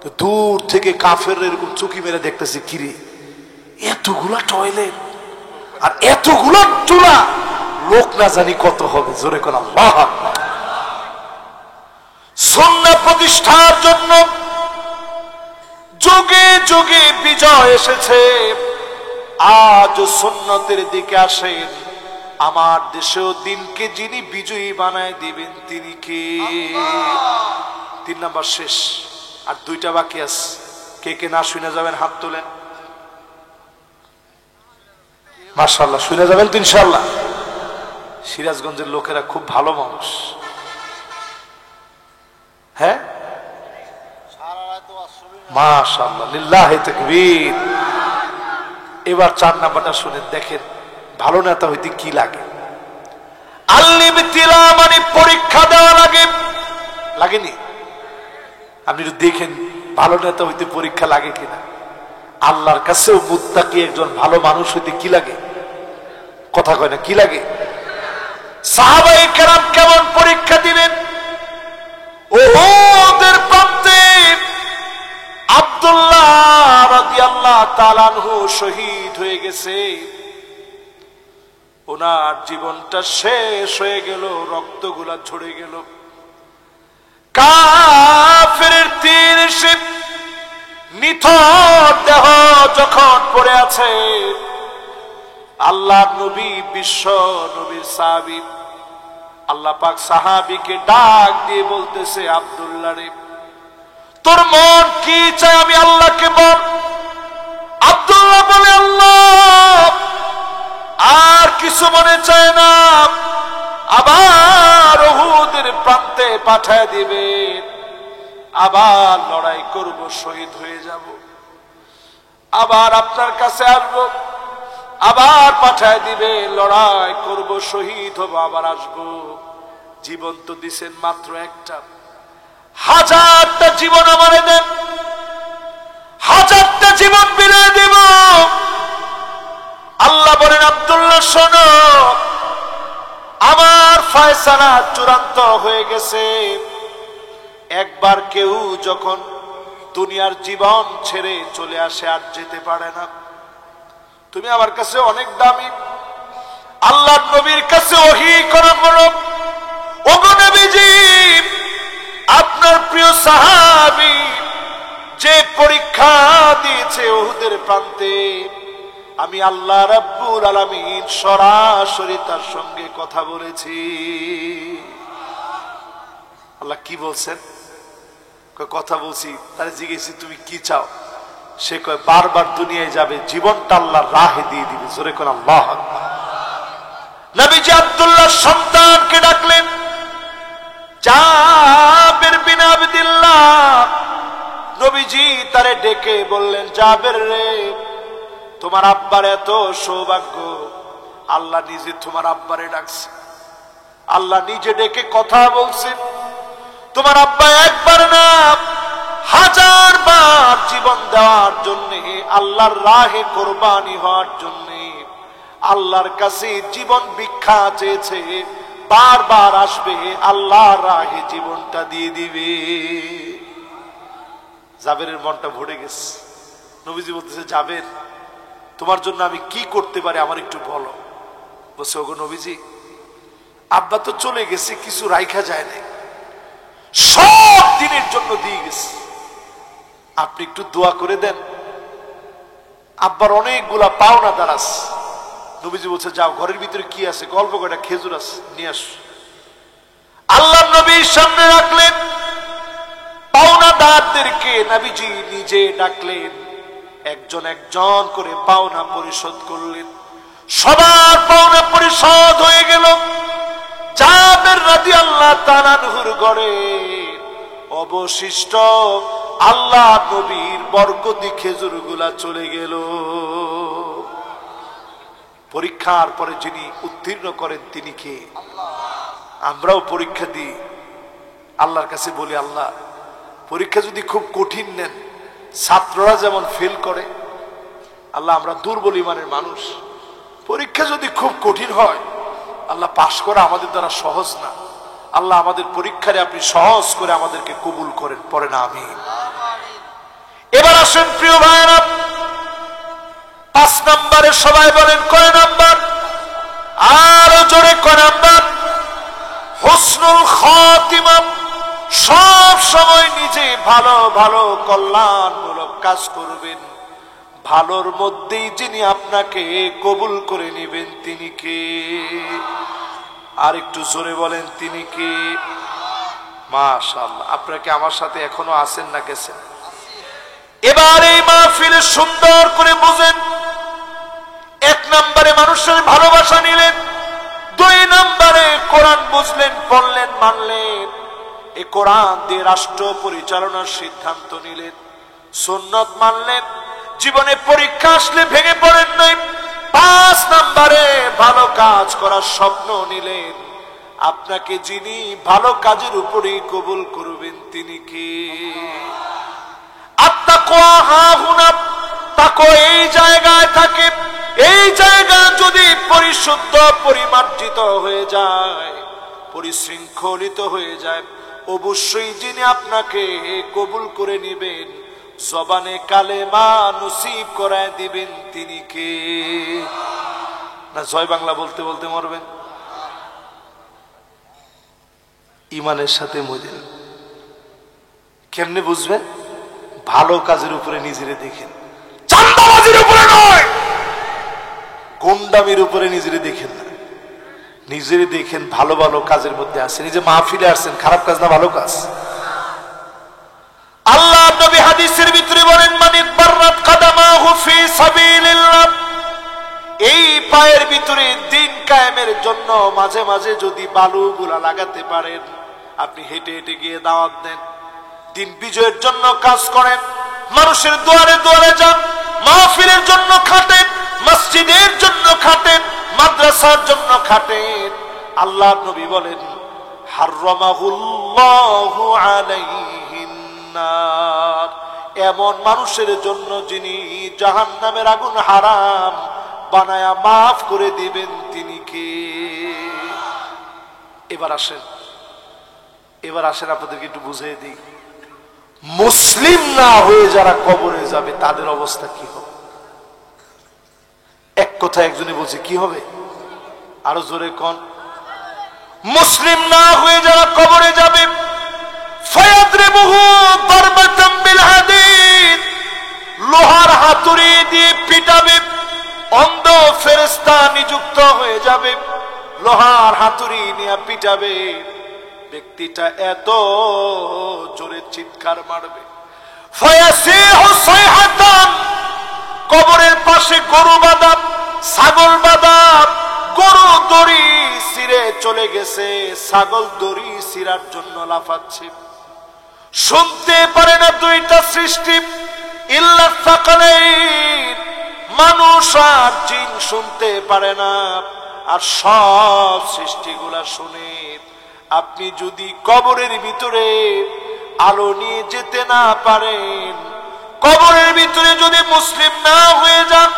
তো দূর থেকে কাফের এরকম চুকি মেরে দেখতেছে, কিরে এতগুলা টয়লেট আর এতগুলা চুলা, লোক না জানি কত হবে, জোরে কোন আল্লাহু আকবার। সুন্নাহ প্রতিষ্ঠার জন্য যুগে যুগে বিজয় এসেছে। আজ সুন্নতের দিকে আসেন, আমার দেশেও দিনকে যিনি বিজয়ী বানায় দিবেন তিনি কে? 3 নাম্বার শেষ, আর 2টা বাকি আছে। কে কে না শুনে যাবেন হাত তোলেন। মাশাআল্লাহ, শুনে যাবেন তো ইনশাআল্লাহ। সিরাজগঞ্জের লোকেরা খুব ভালো মানুষ। হ্যাঁ, মাশাআল্লাহ, লিল্লাহি তাকবীর। এবার 4 নাম্বারটা শুনেন, দেখেন ভালো নেতা হইতে কি লাগে। আল-ইবতিলা মানে পরীক্ষা দেওয়া লাগে, লাগেনি? আপনি একটু দেখেন ভালো নেতা হইতে পরীক্ষা লাগে কিনা। আল্লাহর কাছেও মুত্তাকি একজন ভালো মানুষ হইতে কি লাগে? কথা কয় না, কি লাগে? সাহাবায়ে কেরাম কেমন পরীক্ষা দিলেন? উহুদের প্রান্তে আব্দুল্লাহ রাদিয়াল্লাহু তাআলা আনহু শহীদ হয়ে গেছে। ওনার জীবনটা শেষ হয়ে গেল, রক্তগুলা ঝরে গেল। কাফেরের তীর এসে নিথর দেহ যখন পড়ে আছে, আল্লাহর নবী, বিশ্ব নবীর সাহাবী, আল্লাহ পাক সাহাবীকে ডাক দিয়ে বলতেছে, আব্দুল্লাহ রে, তোর মন কি চায় আমি আল্লাহকে বল। আব্দুল্লাহ বলে, আল্লাহ, আর কিছু মনে চায় না, আবার উহুদের প্রান্তে পাঠায় দিবে, আবার লড়াই করব, শহীদ হয়ে যাব, আবার আপনার কাছে আসবো, আবার পাঠায় দিবে, লড়াই করব, শহীদ হব, আবার আসবো। জীবন তো দিছেন মাত্র একটা, 1000টা জীবন আমারে দেন, 1000টা জীবন বিলিয়ে দিব। আল্লাহ বলেন, আব্দুল্লাহ শোনো, আমার ফয়সালা চূড়ান্ত হয়ে গেছে। একবার কেউ যখন দুনিয়ার জীবন ছেড়ে চলে আসে আর যেতে পারে না। তুমি আমার কাছে অনেক দামি, আল্লাহর নবীর কাছে ওহী করা বলো, ওগো নবীজি, আপনার প্রিয় সাহাবী যে পরীক্ষা দিয়েছে উহুদের প্রান্তে, আমি আল্লাহ রাব্বুল আলামিন সরাসরি তার সঙ্গে কথা বলেছি। আল্লাহ কি বলছেন? কথা বলছি, তারে জিজ্ঞেসি তুমি কি চাও? সে কয় বারবার দুনিয়ায় যাবে, জীবনটা আল্লাহর রাহে দিয়ে দিবে। জোরে কোন আল্লাহু আকবার। নবীজি আব্দুল্লাহ সন্তানকে ডাকলেন, জাবের বিন আব্দুল্লাহ। নবীজি তারে ডেকে বললেন, জাবের রে, তোমার আব্বার এত সৌভাগ্য, আল্লাহ নিজে তোমার আব্বারে ডাকছে, আল্লাহ নিজে ডেকে কথা বলছে। তোমার আব্বা একবার না 1000 বার জীবন দেওয়ার জন্য, আল্লাহর রাহে কোরবানি হওয়ার জন্য আল্লাহর কাছে জীবন ভিক্ষা চেয়েছে। বারবার আসবে, আল্লাহর রাহে জীবনটা দিয়ে দিবে। জাবেরের মনটা ভরে গেছে। নবীজি বলতেছে, জাবের তোমার জন্য আমি কি করতে পারি আমার একটু বলো। বলছে, ওগো নবীজি, আব্বা তো চলে গেছে, কিছু রাইখা যায় না, সব দিনের জন্য দিয়ে গেছে, আপনি একটু দোয়া করে দেন, আব্বার অনেকগুলা পাওনা দাঁড়াস। নবীজি বলছে, যাও, ঘরের ভিতরে কি আছে, গল্প কয়টা খেজুর আছে, নিয়ে আস। আল্লাহ নবীর সামনে রাখলেন, পাওনাদারদেরকে নবীজি নিজে ডাকলেন, একজন একজন করে পাওনা পরিশোধ করলেন। সবার পাওনা পরিশোধ হয়ে গেল। জাবের রাদিয়াল্লাহু তাআলা আনহুর ঘরে অবশিষ্ট আল্লাহ নবীর বরকতি খেজুরগুলা চলে গেল। পরীক্ষার পরে যিনি উত্তীর্ণ করেন তিনি কে? আমরাও পরীক্ষা দিই, আল্লাহর কাছে বলি, আল্লাহ পরীক্ষা যদি খুব কঠিন নেন, ছাত্ররা যেমন ফেল করে, আল্লাহ আমরা দুর্বল ইমানের মানুষ, পরীক্ষা যদি খুব কঠিন হয়, আল্লাহ পাশ করা আমাদের দ্বারা সহজ না, আল্লাহ আমাদের পরীক্ষারে আপনি সহজ করে আমাদেরকে কবুল করেন, পড়েন আমিন। এবার আসেন প্রিয় ভাইরা, 5 নম্বরে সবাই বলেন কয় নাম্বার? আরো জোরে কয় নাম্বার? হুসনুল খাতিমা। সব সময় নিজে ভালো ভালো কল্যাণমূলক কাজ করবেন, ভালোর মধ্যেই যিনি আপনাকে কবুল করে নেবেন তিনি কে? আর একটু জোরে বলেন, তিনি কে? মাশাআল্লাহ, আপনারা কি আমার সাথে এখনো আছেন না গেছেন? এবার এই মাহফিল সুন্দর করে বুঝেন। 1 নম্বরে মানুষের ভালোবাসা নিলেন, 2 নম্বরে কোরআন বুঝলেন, পড়লেন, মানলেন, এই কোরআন দিয়ে রাষ্ট্র পরিচালনার সিদ্ধান্ত নিলেন, সুন্নাত মানলেন, জীবনে পরীক্ষা আসলে ভেঙে পড়েন নাই। 5 নম্বরে ভালো কাজ করার স্বপ্ন নিলেন, আপনাকে যিনি ভালো কাজের উপরেই কবুল করবেন তিনি কে? আত্তাকওয়া হাহুনা, তাকওয়া এই জায়গায় থাকে, এই জায়গা যদি পরিশুদ্ধ পরিমার্জিত হয়ে যায়, পরিশৃঙ্খলিত হয়ে যায়, অবশ্যই যিনি আপনাকে কবুল করে নেবেন, জবানে কালেমা নসিব করায় দিবেন তিনি কে? না জয় বাংলা বলতে বলতে মরবেন? ইমানের সাথে মজেন। কেমনে বুঝবেন? ভালো কাজের উপরে নিজেরে দেখেন, চাঁদাবাজির উপরে নয়, গুন্ডামির উপরে নিজেরে দেখেন না, নিজেরে দেখেন ভালো ভালো কাজের মধ্যে আছেন। এই যে মাহফিলে আসছেন, খারাপ কাজ না ভালো কাজ? আল্লাহ নবী হাদিসের ভিতরে বলেন, মানিক বাররাত কাদামাহু ফি সাবিলিল্লাহ, এই পায়ের ভিতরে দিন কায়েমের জন্য মাঝে মাঝে যদি বালুগুলা লাগাতে পারেন, আপনি হেঁটে হেঁটে গিয়ে দাওয়াত দেন, দিন বিজয়ের জন্য কাজ করেন, মানুষের দুয়ারে দুয়ারে যান, মাহফিলের জন্য খাটেন, মসজিদের জন্য খাটেন, মাদ্রাসার জন্য খাটেন, আল্লাহ নবী বলেন, হাররামাহুল্লাহু আলাইহিন নার, এমন মানুষের জন্য যিনি জাহান্নামের আগুন হারাম বানায়া মাফ করে দিবেন তিনি কে? এবার আসেন আপনাদেরকে একটু বুঝিয়ে দিই, মুসলিম না হয়ে যারা কবরে যাবে তাদের অবস্থা কি হবে? এক কথা একজনে বলছে, কি হবে? আরো জোরে কোন? মুসলিম না হয়ে যারা কবরে যাবে, ফায়াদরিবুহু দারবাতাম বিল হাদিদ, লোহার হাতুড়ি দিয়ে পিটাবে, অন্ধ ফেরেশতা নিযুক্ত হয়ে যাবে, লোহার হাতুড়ি নিয়ে পিটাবে, ব্যক্তিটা এত জোরে চিৎকার মারবে, ফায়াসিহু সাইহাতান, কবরের পাশে গরু বাঁধা, ছাগল বাঁধা, গরু দড়ি ছিঁড়ে চলে গেছে, ছাগল দড়ি ছিঁড়ার জন্য লাফাচ্ছে, শুনতে পারে না 2টা সৃষ্টি, ইল্লা সাকালাইন, মানুষ আর জিন শুনতে পারে না, আর সব সৃষ্টিগুলা শুনে। আপনি যদি কবরের ভিতরে আলো নিয়ে যেতে না পারেন, কবরের ভিতরে যদি মুসলিম না হয়ে যান,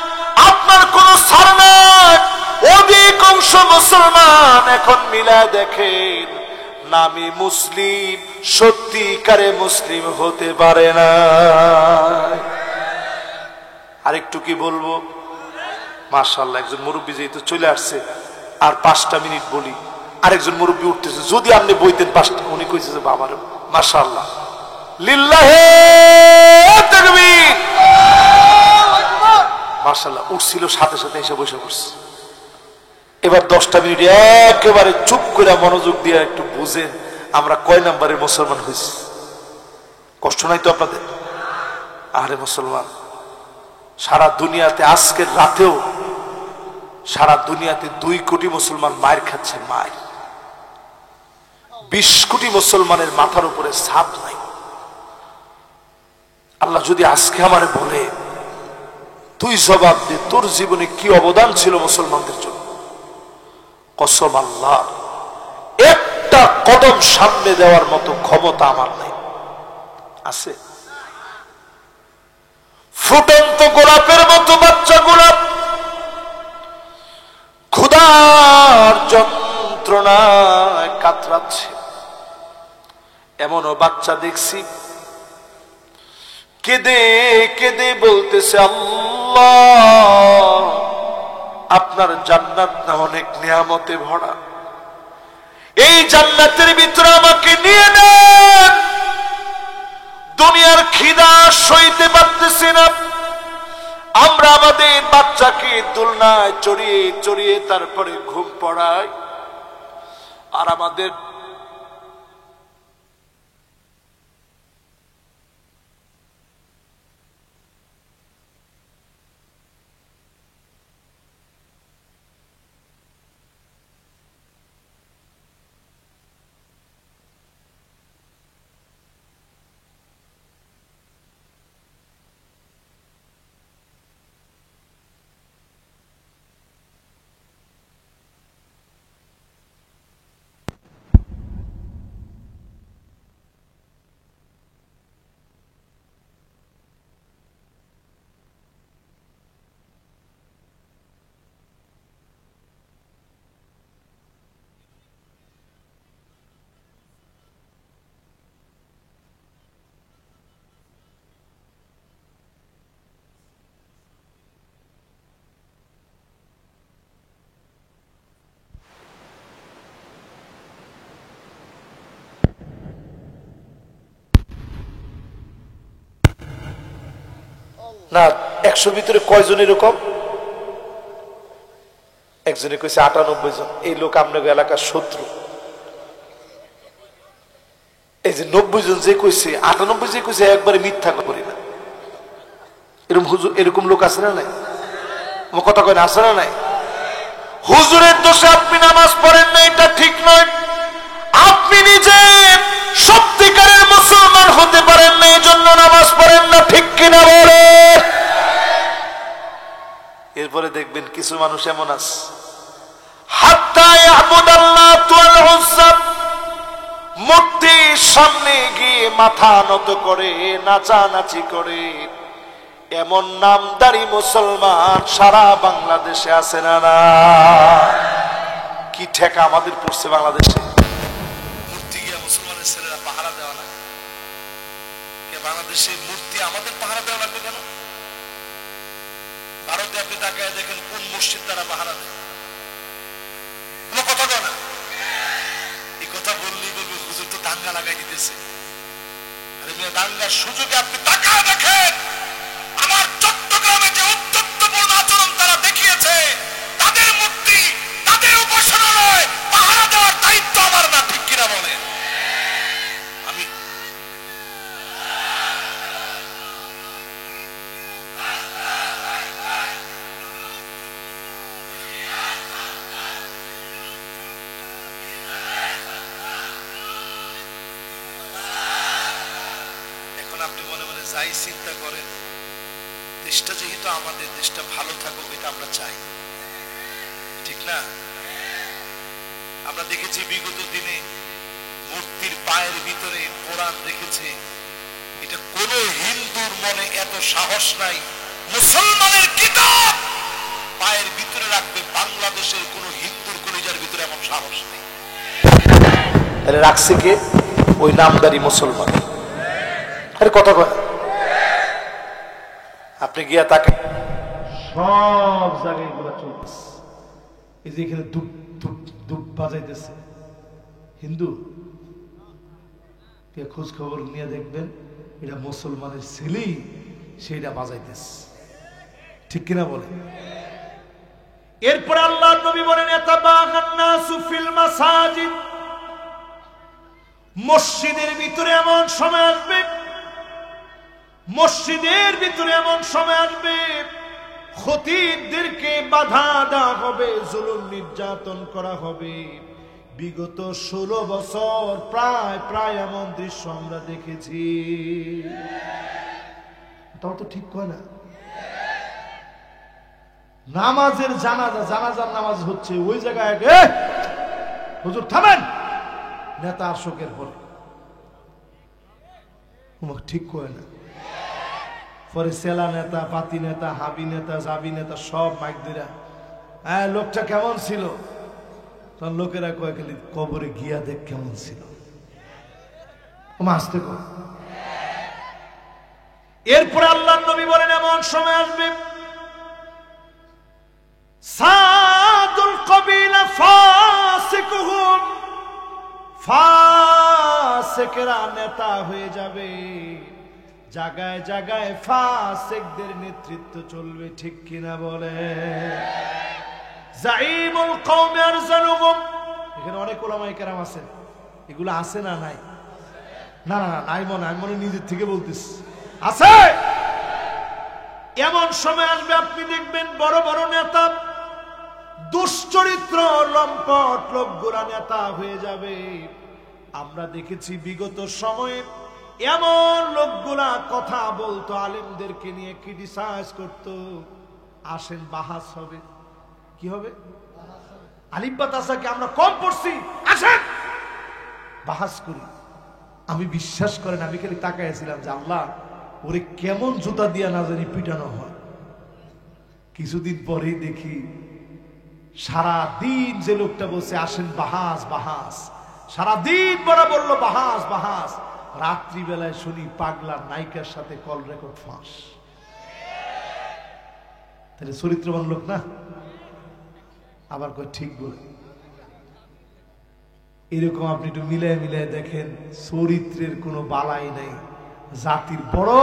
আপনার কোন ছাড় নাই। অধিকাংশ মুসলমান এখন মিলায় দেখেন, নামে মুসলিম, সত্যিকারে মুসলিম হতে পারে না। আরেকটু কি বলবো? মাশাআল্লাহ, একজন মুরব্বী যেহেতু চলে আসছে, আর 5টা মিনিট বলি। আরেকজন মুরব্বী উঠতেছে, যদি আপনি বইতেন 5টা। উনি কইছে যে বাবার মাশাআল্লাহ, লিল্লাহে তাকবীর, মাশাআল্লাহ। উঠছিল সাথে সাথে এসে বসে পড়ছে। এবার 10টা মিনিট একেবারে চুপ করে মনোযোগ দিয়ে একটু বুঝেন আমরা কয় নাম্বারের মুসলমান হয়েছি। কষ্ট নাই তো আপনাদের? আরে মুসলমান, সারা দুনিয়াতে আজকের রাতেও সারা দুনিয়াতে 2 কোটি মুসলমান মায়ের খাচ্ছে, মায়ের। 20 কোটি মুসলমানের মাথার উপরে ছাদ নাই। আল্লাহ যদি আজকে আমারে বলে তুই জবাব দে তোর জীবনে কি অবদান ছিল মুসলমানদের জন্য, কসম আল্লাহ, একটা কদম সামনে দেওয়ার মতো ক্ষমতা আমার নাই। আছে? ফুটন্ত গোলাপের মতো বাচ্চা গোলাপ ক্ষুধার যন্ত্রণায় কাতরাচ্ছে, এমনও বাচ্চা দেখছি কেঁদে কেঁদে বলতেছে, আল্লাহ আপনার জান্নাত না অনেক নিয়ামতে ভরা, এই জান্নাতের ভিতরে আমাকে নিয়ে নেন, দুনিয়ার খিদা সইতে পারতেছি না। আমরা আমাদের বাচ্চাকে দোলনায় চড়িয়ে চড়িয়ে তারপরে ঘুম পড়াই, আর আমাদের না 100 ভিতরে কয়জন এরকম? একজনে কইছে 98 জন। এই লোক আপনার এলাকার শত্রু। এই যে 90 জন যে কইছে, 98 যে কইছে একবারে মিথ্যা করি না। এরকম হুজুর, এরকম লোক আছে না নাই? আমার কথা কয় না, আছে না নাই? হুজুরের দোষে আপনি নামাজ পড়েন না, এটা ঠিক নয়। আপনি নিজে সত্যিকারের মুসলমান হতে পারেন না, এই জন্য নামাজ পড়েন না, ঠিক কিনা বলে? এরপরে দেখবেন কিছু মানুষ এমন আছে, হাত্তা ইয়াবুদাল্লাহ ওয়াল উজ্জা, মূর্তির সামনে গিয়ে মাথা নত করে নাচানাচি করে, এমন নামদারি মুসলমান সারা বাংলাদেশে আছে না? না, কি ঠেকা আমাদের পড়ছে বাংলাদেশে। মূর্তি গিয়া মুসলমানের ছেলেরা পাহারা দেওয়া লাগে। বাংলাদেশে মূর্তি আমাদের পাহারা দেওয়া লাগবে কেন? ভারতে আপনি তাকায় দেখেন কোন মসজিদ তারা পাহারা দেয়। কোনো কথা কয় না। এই কথা বললেই বলবে হুজুর তো দাঙ্গা লাগাই দিতেছে। আরে মেয়ে, দাঙ্গার সুযোগে আপনি তাকায় দেখেন আমার চট্টগ্রামে যে উদ্ধত্তপূর্ণ আচরণ তারা দেখিয়েছে, তাদের মূর্তি, তাদের উপাসনালয় পাহারা দেওয়ার দায়িত্ব আমার না, ঠিক কিনা বলেন? আমি আপনি মনে মনে যাই চিন্তা করেন, দেশটা যেহেতু আমাদের, দেশটা ভালো থাকুক এটা আমরা চাই, ঠিক না? আমরা দেখেছি বিগত দিনে মূর্তির পায়ের ভিতরে কোরআন রেখেছে। এটা কোন হিন্দুর মনে এত সাহস নাই মুসলমানের কিতাব পায়ের ভিতরে রাখবে, বাংলাদেশের কোন হিন্দুর কলিজার ভিতরে এমন সাহস নেই। তাহলে রাখছে কে? ওই নামদারি মুসলমান। আরে কথা কয়, আপনি গিয়া তাকে সব জায়গায় এগুলা চলতেছে। এই যে এখানে ধূপ ধূপ ধূপ বাজাইতেছে, হিন্দু কে খোঁজ খবর নিয়ে দেখবেন এটা মুসলমানের ছেলেই সেটা বাজাইতেছে, ঠিক কিনা বলে? এরপরে আল্লাহর নবী বলেন ইয়াতাবাগান নাসু ফিল মাসাজিদ, মসজিদের ভিতরে এমন সময় আসবে, মসজিদের ভিতরে এমন সময় আসবে খতিবদেরকে বাধা দেওয়া হবে, জুলুম নির্যাতন করা হবে। বিগত 16 বছর প্রায় প্রায় এমন দৃশ্য আমরা দেখেছি। তাও তো ঠিক কয় না? নামাজের জানাজার নামাজ হচ্ছে, ওই জায়গায় হুজুর থামেন, নেতা আসকের পরে ঠিক কয় না। পরে সেলা নেতা, পাতি নেতা, হাবি নেতা, জাবি নেতা সব মাইক দিরা, হ্যাঁ লোকটা কেমন ছিল? তখন লোকেরা কয় খালি কবরে গিয়া দেখ কেমন ছিল। আসতে কর। এরপরে আল্লাহর নবী বলেন এমন সময় আসবে সাদুল কবিলা ফাসিকুহুম, ফাসিকরা নেতা হয়ে যাবে, জায়গায় জায়গায় ফাসিকদের নেতৃত্ব চলবে, ঠিক কিনা বলে? জাইমুল কওমি আরজালুহুম, এখানে অনেক উলামায়ে কেরাম আছেন, এগুলো আছে না নাই? না না নাই মনে, আমি মনে নিজের থেকে বলতেছি আছে। এমন সময় আসবে আপনি দেখবেন বড় বড় নেতা দুশ্চরিত্র লম্পট লোকগুলা নেতা হয়ে যাবে। আমরা দেখেছি বিগত সময়ে এমন লোকগুলা কথা বলতো, আলেমদেরকে নিয়ে ক্রিটিসাইজ করতো। আসেন বাহাস হবে, কি হবে? আলিফ বা তাসাকে আমরা কম পড়ছি, আসেন বাহাস করি। আমি বিশ্বাস করেন, আমি খালি তাকাইছিলাম যে আল্লাহ ওরে কেমন জুতা দিয়া না জানি পিটানো হয়। কিছুদিন পরেই দেখি সারাদিন যে লোকটা বলছে আসেন বাহাস বাহাস, সারাদিন বড় বললো বাহাস বাহাস, রাত্রিবেলায় শুনি পাগলার নায়িকার সাথে কল রেকর্ড ফাঁস। তাহলে চরিত্রবান লোক না? আবার কয় ঠিক বলে। এরকম আপনি একটু মিলায় মিলায় দেখেন, চরিত্রের কোনো বালাই নাই, জাতির বড়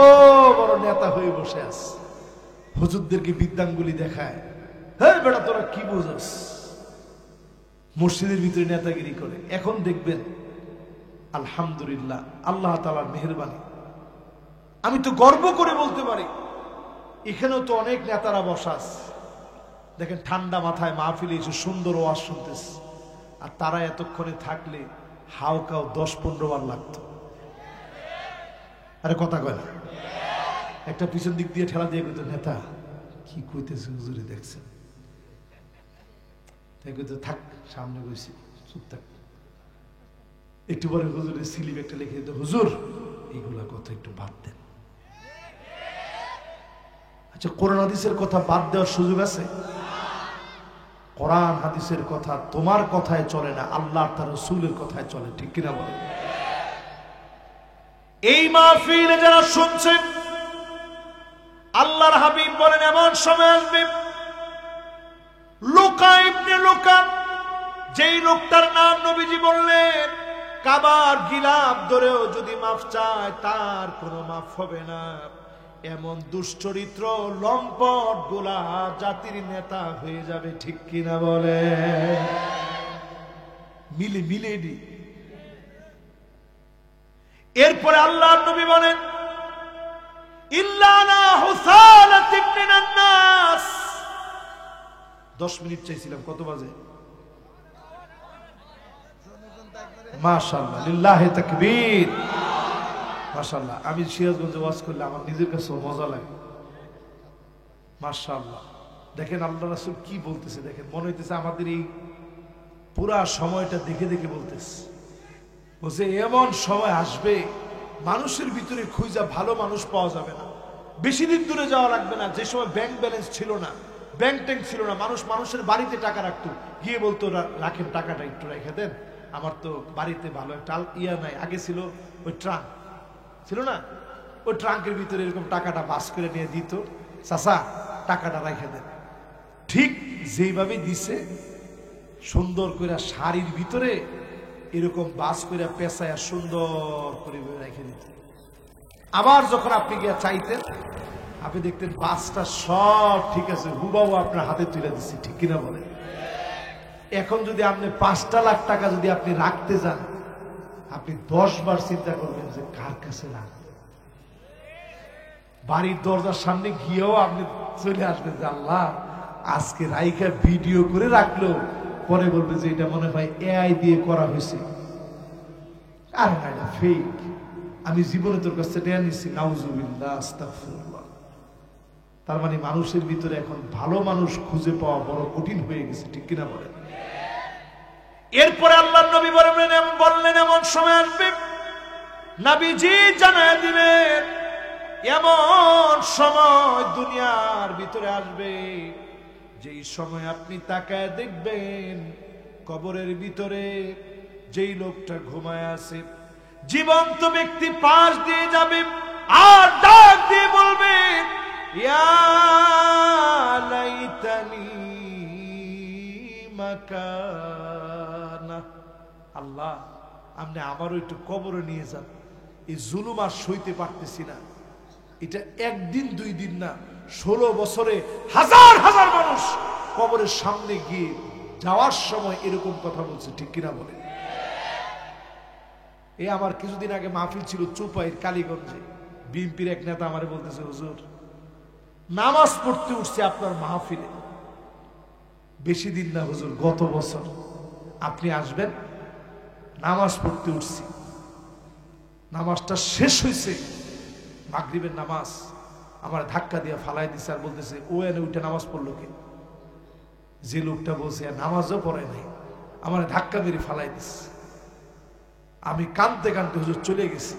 বড় নেতা হয়ে বসে আছে, হুজুরদেরকে বিদ্যাঙ্গুলি দেখায়, হ্যাঁ বেটা তোরা কি বুঝস, মসজিদের ভিতরে নেতাগিরি করে। এখন দেখবেন আলহামদুলিল্লাহ আল্লাহ তাআলার মেহেরবানি, আমি তো গর্ব করে বলতে পারি এখানেও তো অনেক নেতারা বসাস, দেখেন ঠান্ডা মাথায় মাহফিলে এসে সুন্দর ওয়াজ শুনতেছে, আর তারা এতক্ষণে থাকলে হাওকাও 10-15 বার লাগতো। আরে কথা কয় না? একটা পিছন দিক দিয়ে ঠেলা দিয়ে কইতো নেতা কি কইতেছে হুজুরে দেখছেন, তাই কইতো থাক সামনে বসে চুপ থাক। একটু পরে হুজুরের স্লিপ একটা লিখে দিত, হুজুর এইগুলা কথা একটু বাদ দেন। আচ্ছা কোরআন হাদিসের কথা বাদ দেওয়ার সুযোগ আছে? কোরআন হাদিসের কথা তোমার কথায় চলে না, আল্লাহ তার রাসূলের কথায় চলে, ঠিক কিনা বলে? এই মাহফিলে যারা শুনছে আল্লাহর হাবিব বলেন এমন সময় আসবে লুকা ইবনে লুকা, যেই লোকটার নাম নবীজি বললেন কাবার গিলাফ ধরেও যদি মাফ চায় তার কোনো মাফ হবে না। এমন দুশ্চরিত্র লম্পট গোলা জাতির নেতা হয়ে যাবে, ঠিক কিনা বলে? মিলে মিলে দি। এরপরে আল্লাহর নবী বলেন ইল্লানা হুসালাত ইবনে নাস। 10 মিনিট চাইছিলাম, কত বাজে? মাশাআল্লাহ, লিল্লাহি তাকবীর, মাশাআল্লাহ। আমি সিরাজগঞ্জে ওয়াজ করলে আমার নিজের কাছে মজা লাগে, মাশাআল্লাহ। দেখেন আল্লাহ রাসূল কি বলতেছে, দেখেন মনে হইতেছে আমাদের এই পুরা সময়টা দেখে দেখে বলতেছে। বলছে এমন সময় আসবে মানুষের ভিতরে খুঁজা ভালো মানুষ পাওয়া যাবে না, বেশি দিন দূরে যাওয়া লাগবে না। যে সময় ব্যাংক ব্যালেন্স ছিল না, ব্যাংক ট্যাঙ্ক ছিল না, মানুষ মানুষের বাড়িতে টাকা রাখতো, গিয়ে বলতো রাখেন টাকাটা একটু রেখে দেন, আমার তো বাড়িতে ভালো একটা ইয়া নাই। আগে ছিল ওই ট্রাঙ্ক ছিল না, ওই ট্রাঙ্কের ভিতরে এরকম টাকাটা বাস করে নিয়ে দিত, চাচা টাকাটা রেখে দেন। ঠিক যেইভাবে দিছে সুন্দর করে শাড়ির ভিতরে এরকম বাস করে পেঁচায়া সুন্দর করে রেখে দিত। আবার যখন আপনি গিয়া চাইতেন, আপনি দেখতেন বাসটা সব ঠিক আছে, হুবাহু আপনার হাতে তুলে দিচ্ছি, ঠিক কিনা বলেন? এখন যদি আপনি 5টা লাখ টাকা যদি আপনি রাখতে যান, আপনি 10 বার চিন্তা করবেন যে কার কাছে রাখবেন। বাড়ির দরজার সামনে গিয়েও আপনি চলে আসবেন যে আল্লাহ আজকে রাইখা ভিডিও করে রাখলো, পরে বলবে যে এটা মনে হয় এআই দিয়ে করা হয়েছে। আর না, এটা ফেক, আমি জীবনে তোর কাছে টেয়া নিচ্ছি, নাউজুবিল্লাহ, আস্তাগফিরুল্লাহ। তার মানে মানুষের ভিতরে এখন ভালো মানুষ খুঁজে পাওয়া বড় কঠিন হয়ে গেছে, ঠিক কিনা বলেন? এরপরে আল্লাহর নবী বললেন এমন সময় আসবে, নবীজি জানায় দিবেন, এমন সময় দুনিয়ার ভিতরে আসবে যেই সময় আপনি তাকায় দেখবেন কবরের ভিতরে যেই লোকটা ঘুমায় আছে, জীবন্ত ব্যক্তি পাশ দিয়ে যাবে আর ডাক দিয়ে বলবে, ইয়া লাইতানি মাকানা, আল্লাহ আপনি আমারও একটু কবরে নিয়ে যান, এই জুলুম আর সইতে পারতেছি না। এটা একদিন 2 দিন না, 16 বছরে হাজার হাজার মানুষ কবরের সামনে গিয়ে যাওয়ার সময় এরকম কথা বলছে, ঠিক কিনা বলে? এই আমার কিছুদিন আগে মাহফিল ছিল চুপাইর কালীগঞ্জে, বিএনপির এক নেতা আমারে বলতেছে, হুজুর নামাজ পড়তে উঠছে আপনার মাহফিলে, বেশি দিন না হুজুর, গত বছর আপনি আসবেন, নামাজ পড়তে উঠছি, নামাজটা শেষ হয়েছে, মাগরিবের নামাজ, আমার ধাক্কা দিয়ে ফালাই দিছে আর বলতেছে, ও এনে উঠে নামাজ পড়লো কে? যে লোকটা বলছে নামাজও পড়ে নাই, আমার ধাক্কা মেরে ফালাই দিচ্ছে। আমি কাঁদতে কাঁদতে হুজুর চলে গেছি,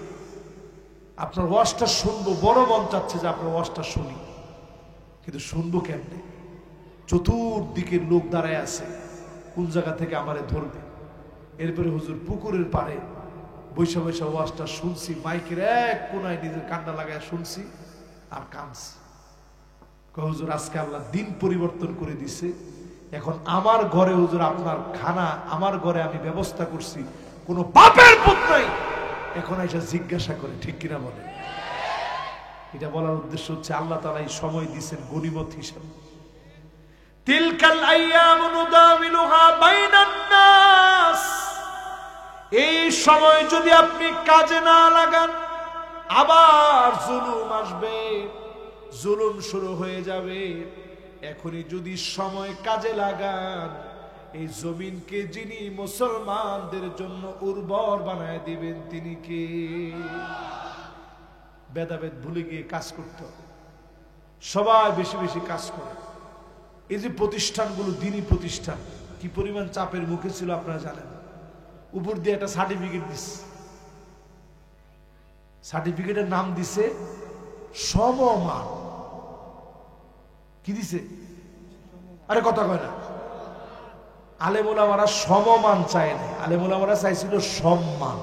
আপনার ওয়াজটা শুনবো, বড় মন চাচ্ছে যে আপনার ওয়াজটা শুনি, কিন্তু শুনবো কেমনে? চতুর্দিকে লোক দাঁড়ায় আছে, কোন জায়গা থেকে আমারে ধরবে। এরপরে হুজুর পুকুরের পাড়ে বৈশা বৈশা ওয়াজটা শুনছি, মাইকের এক কোনায় নিজের কান্না লাগায় শুনছি আর কাঁদছি। হুজুর আজকে আল্লাহ দিন পরিবর্তন করে দিছে, এখন আমার ঘরে হুজুর আপনার খানা, আমার ঘরে আমি ব্যবস্থা করছি, কোনো বাপের পুত নাই এখন এসে জিজ্ঞাসা করে, ঠিক কিনা বলে? এটা বলার উদ্দেশ্য হচ্ছে আল্লাহ তাআলা এই সময় দিয়েছেন গনিমত হিসেবে। তিলকাল আইয়ামু নুদাবিলুহা বাইনান নাস, এই সময় যদি আপনি কাজে না লাগান আবার জুলুম আসবে, জুলুম শুরু হয়ে যাবে। এখনই যদি সময় কাজে লাগান, এই জমিনকে যিনি মুসলমানদের জন্য উর্বর বানায় দিবেন তিনি কে? ভেদাভেদ ভুলে গিয়ে কাজ করতে হবে, সবাই বেশি বেশি কাজ করে। এই যে প্রতিষ্ঠানগুলো, দিনী প্রতিষ্ঠান, কি পরিমাণ চাপের মুখে ছিল আপনারা জানেন। উপর দিয়ে একটা সার্টিফিকেট দিচ্ছে, সার্টিফিকেটের নাম দিছে সমমান। কি দিছে? আরে কথা কয় না, আলেম ওলামারা সমমান চায় না, আলেম ওলামারা চাইছিল সম্মান,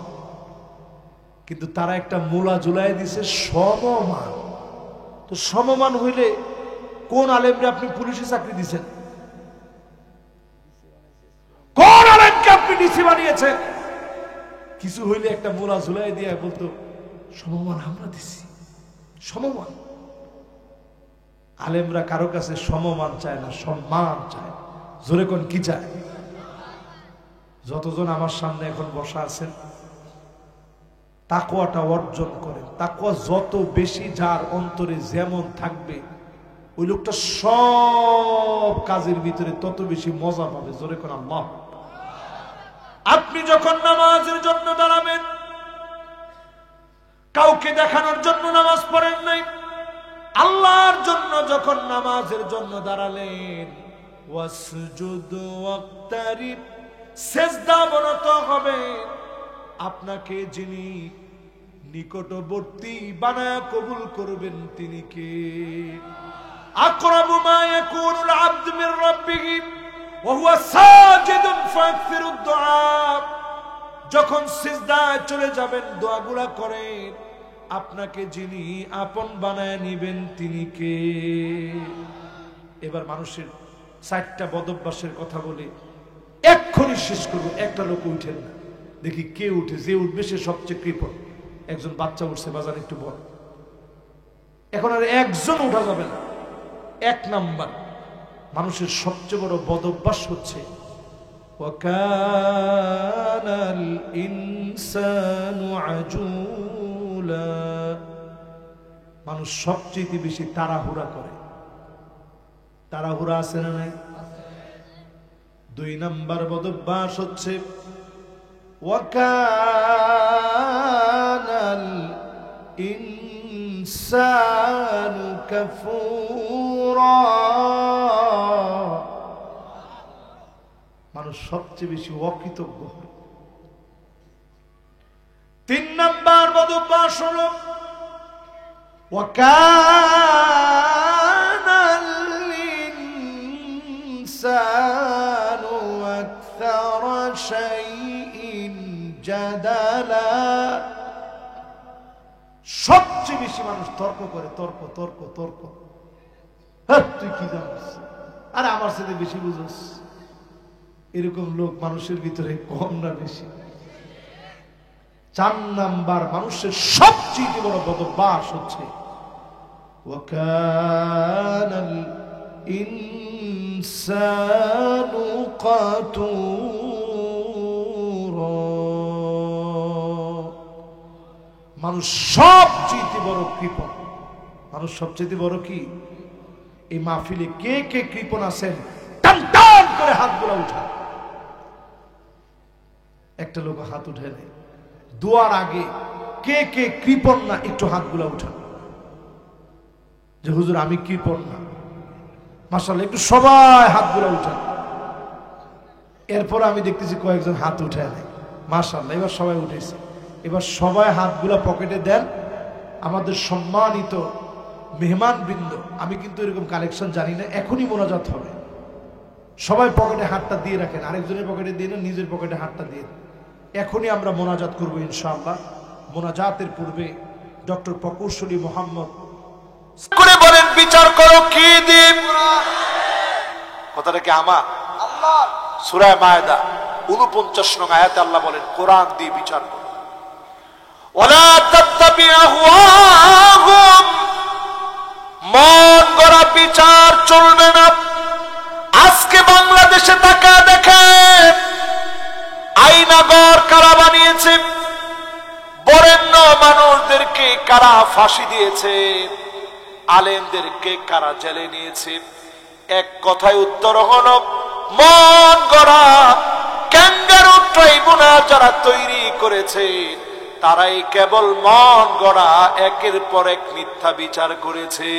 কিন্তু তারা একটা মূলা ঝুলাই দিছে সমমান। তো সমমান হইলে কোন আলেমরে আপনি পুলিশে চাকরি দিচ্ছেন? কোন আলেমকে আপনি ডিসি বানিয়েছেন? কিছু হইলে একটা মূলা ঝুলাই দিয়ে বলতো সমমান আমরা দিছি, সমমান। আলেমরা কারো কাছে সমমান চায় না, সম্মান চায়। জোরে কোন কি চায়? যতজন আমার সামনে এখন বসা আছেন, তাকওয়াটা অর্জন করেন। তাকওয়া যত বেশি যার অন্তরে যেমন থাকবে, ওই লোকটা সব কাজের ভিতরে তত বেশি মজা পাবে। জোরে কোন আল্লাহ। আপনি যখন নামাজের জন্য দাঁড়াবেন, কাউকে দেখানোর জন্য নামাজ পড়েন নাই, আল্লাহর জন্য যখন নামাজের জন্য দাঁড়ালেন, ওয়াসজুদ ওয়াক্তারিব, সিজদা অবনত হবে। আপনাকে যিনি নিকটবর্তী বানায়া কবুল করবেন তিনি কে? আকরাবু মা ইয়াকুনুল আবদু মির রাব্বিহি ওয়া হুয়া সাজিদুন ফাকসিরুদ দুআ। যখন সিজদায় চলে যাবেন, দোয়াগুলা করেন। আপনাকে যিনি আপন বানায় নিবেন তিনি কে? এবার মানুষের 4টা বদভ্যাসের কথা বলে এক্ষুনি শেষ করবো। একটা লোক উঠেন না, দেখি কে উঠে। যে উঠবে সে সবচেয়ে কৃপণ। একজন বাচ্চা উঠছে, বাজান একটু বল। এখন আর একজন উঠা যাবে না। 1 নাম্বার মানুষের সবচেয়ে বড় বদভ্যাস হচ্ছে ওয়াকানাল ইনসানু আজুলা। মানুষ সবচেয়ে বেশি তাড়াহুড়া করে। তাড়াহুড়া আছে না নাই? 2 নাম্বার বদভ্যাস হচ্ছে ওয়াকানাল ইনসানু কাফুরা। মানুষ সবচেয়ে বেশি অকৃতজ্ঞ হয়। 3 নাম্বার বদভ্যাস হলো ওয়াকানাল ইনসানু আকসারা শাইইন জাদালা। সবচেয়ে বেশি মানুষ তর্ক করে। তর্ক তর্ক তর্ক। হ্যাঁ, তুই কি জানিস? আরে আমার সাথে বেশি বুঝোস। এরকম লোক মানুষের ভিতরে কম না বেশি? 4 নাম্বার মানুষের সবচেয়ে বড় বদভ্যাস হচ্ছে ওয়াকানাল ইনসানু কাতুরা। মানুষ সবচেয়ে বড় কৃপণ। মানুষ সবচেয়ে বড় কি? এই মাহফিলে কে কে কৃপণ আছেন টান টান করে হাতগুলো উঠা। একটা লোক হাত উঠে নেই। দোয়ার আগে কে কে কৃপণ না একটু হাতগুলো উঠা, যে হুজুর আমি কৃপণ না। মাশাআল্লাহ, একটু সবাই হাতগুলো উঠা। এরপর আমি দেখতেছি কয়েকজন হাত উঠে নেই। মাশাআল্লাহ, এবার সবাই উঠেছে। এবার সবাই হাতগুলো পকেটে দেন। আমাদের সম্মানিত মেহমান বৃন্দ, আমি কিন্তু এরকম কালেকশন জানি না, এখনই মোনাজাত হবে। সবাই পকেটে হাতটা দিয়ে রাখেন, আরেকজনের পকেটে দিয়ে না, নিজের পকেটে হাতটা দিয়ে। এখনই আমরা মোনাজাত করবো ইনশাআল্লাহ। মোনাজাতের পূর্বে ডক্টর প্রকৌশলী মোহাম্মদ করে বলেন, বিচার করো কি দিন? কথাটা কি আমার? আল্লাহ। সূরা মায়েদা 49 নং আয়াতে আল্লাহ বলেন, কোরআন দিয়ে বিচার করো। ওয়ালা তাত্তাবি আহওয়াহুম, মন গড়া বিচার চলবে না। আজকে বাংলাদেশে তাকা দেখেন, আইনাগর কারা বানিয়েছে, বরেণ্য মানুষদেরকে কারা ফাঁসি দিয়েছে, আলেমদেরকে কারা জেলে নিয়েছে। এক কথায় উত্তর হলো, মন গড়া ক্যাঙ্গারু ট্রাইব্যুনাল যারা তৈরি করেছে তারাই কেবল মন গড়া একের পর এক মিথ্যা বিচার করেছে।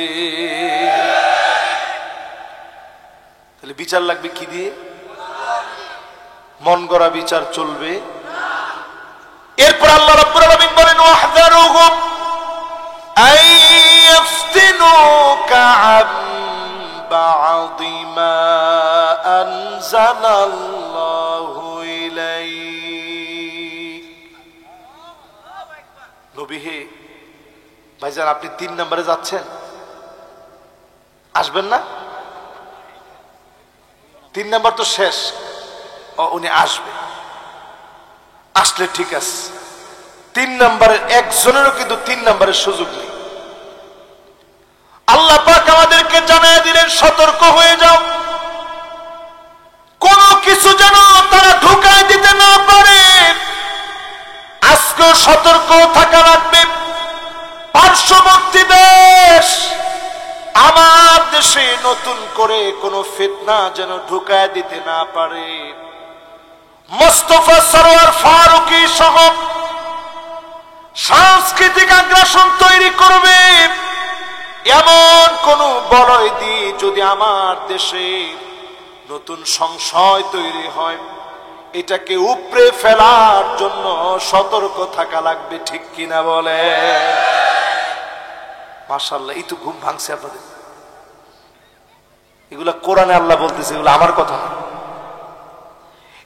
তাহলে বিচার লাগবে কি দিয়ে? মন গড়া বিচার চলবে। এরপর আল্লাহ রাব্বুল আলামিন বলেন, ওয়াহযারুহুম আইয়াফতিনুকা আন বা'দি মা আনজালাল্লাহু ইলাইক। নবী হে, ভাইজান আপনি 3 নম্বরে যাচ্ছেন, আসবেন না? 3 নম্বর তো শেষ। উনি আসবে, আসলে ঠিক আছে। 3 নম্বরের একজনেরও কিন্তু 3 নম্বরের সুযোগ নেই। আল্লাহ পাক আমাদেরকে জানায় দিলেন, সতর্ক হয়ে যাও, কোন কিছু যেন তারা ঢুকায় দিতে না পারে। আজকেও সতর্ক থাকা লাগবে। পার্শ্ববর্তী দেশ, আমার দেশে নতুন করে কোন ফিতনা যেন ঢুকায় দিতে না পারে। মোস্তফা সরোয়ার ফারুকী সহ সাংস্কৃতিক আগ্রাসন তৈরি করবে এমন কোন বলয় দিয়ে যদি আমার দেশে নতুন সংশয় তৈরি হয়, এটাকে উপড়ে ফেলার জন্য সতর্ক থাকা লাগবে। ঠিক কিনা বলে? মাশাআল্লাহ, এই তো ঘুম ভাঙছে আপনাদের। এগুলা কোরআনে আল্লাহ বলতেছে, এগুলো আমার কথা না।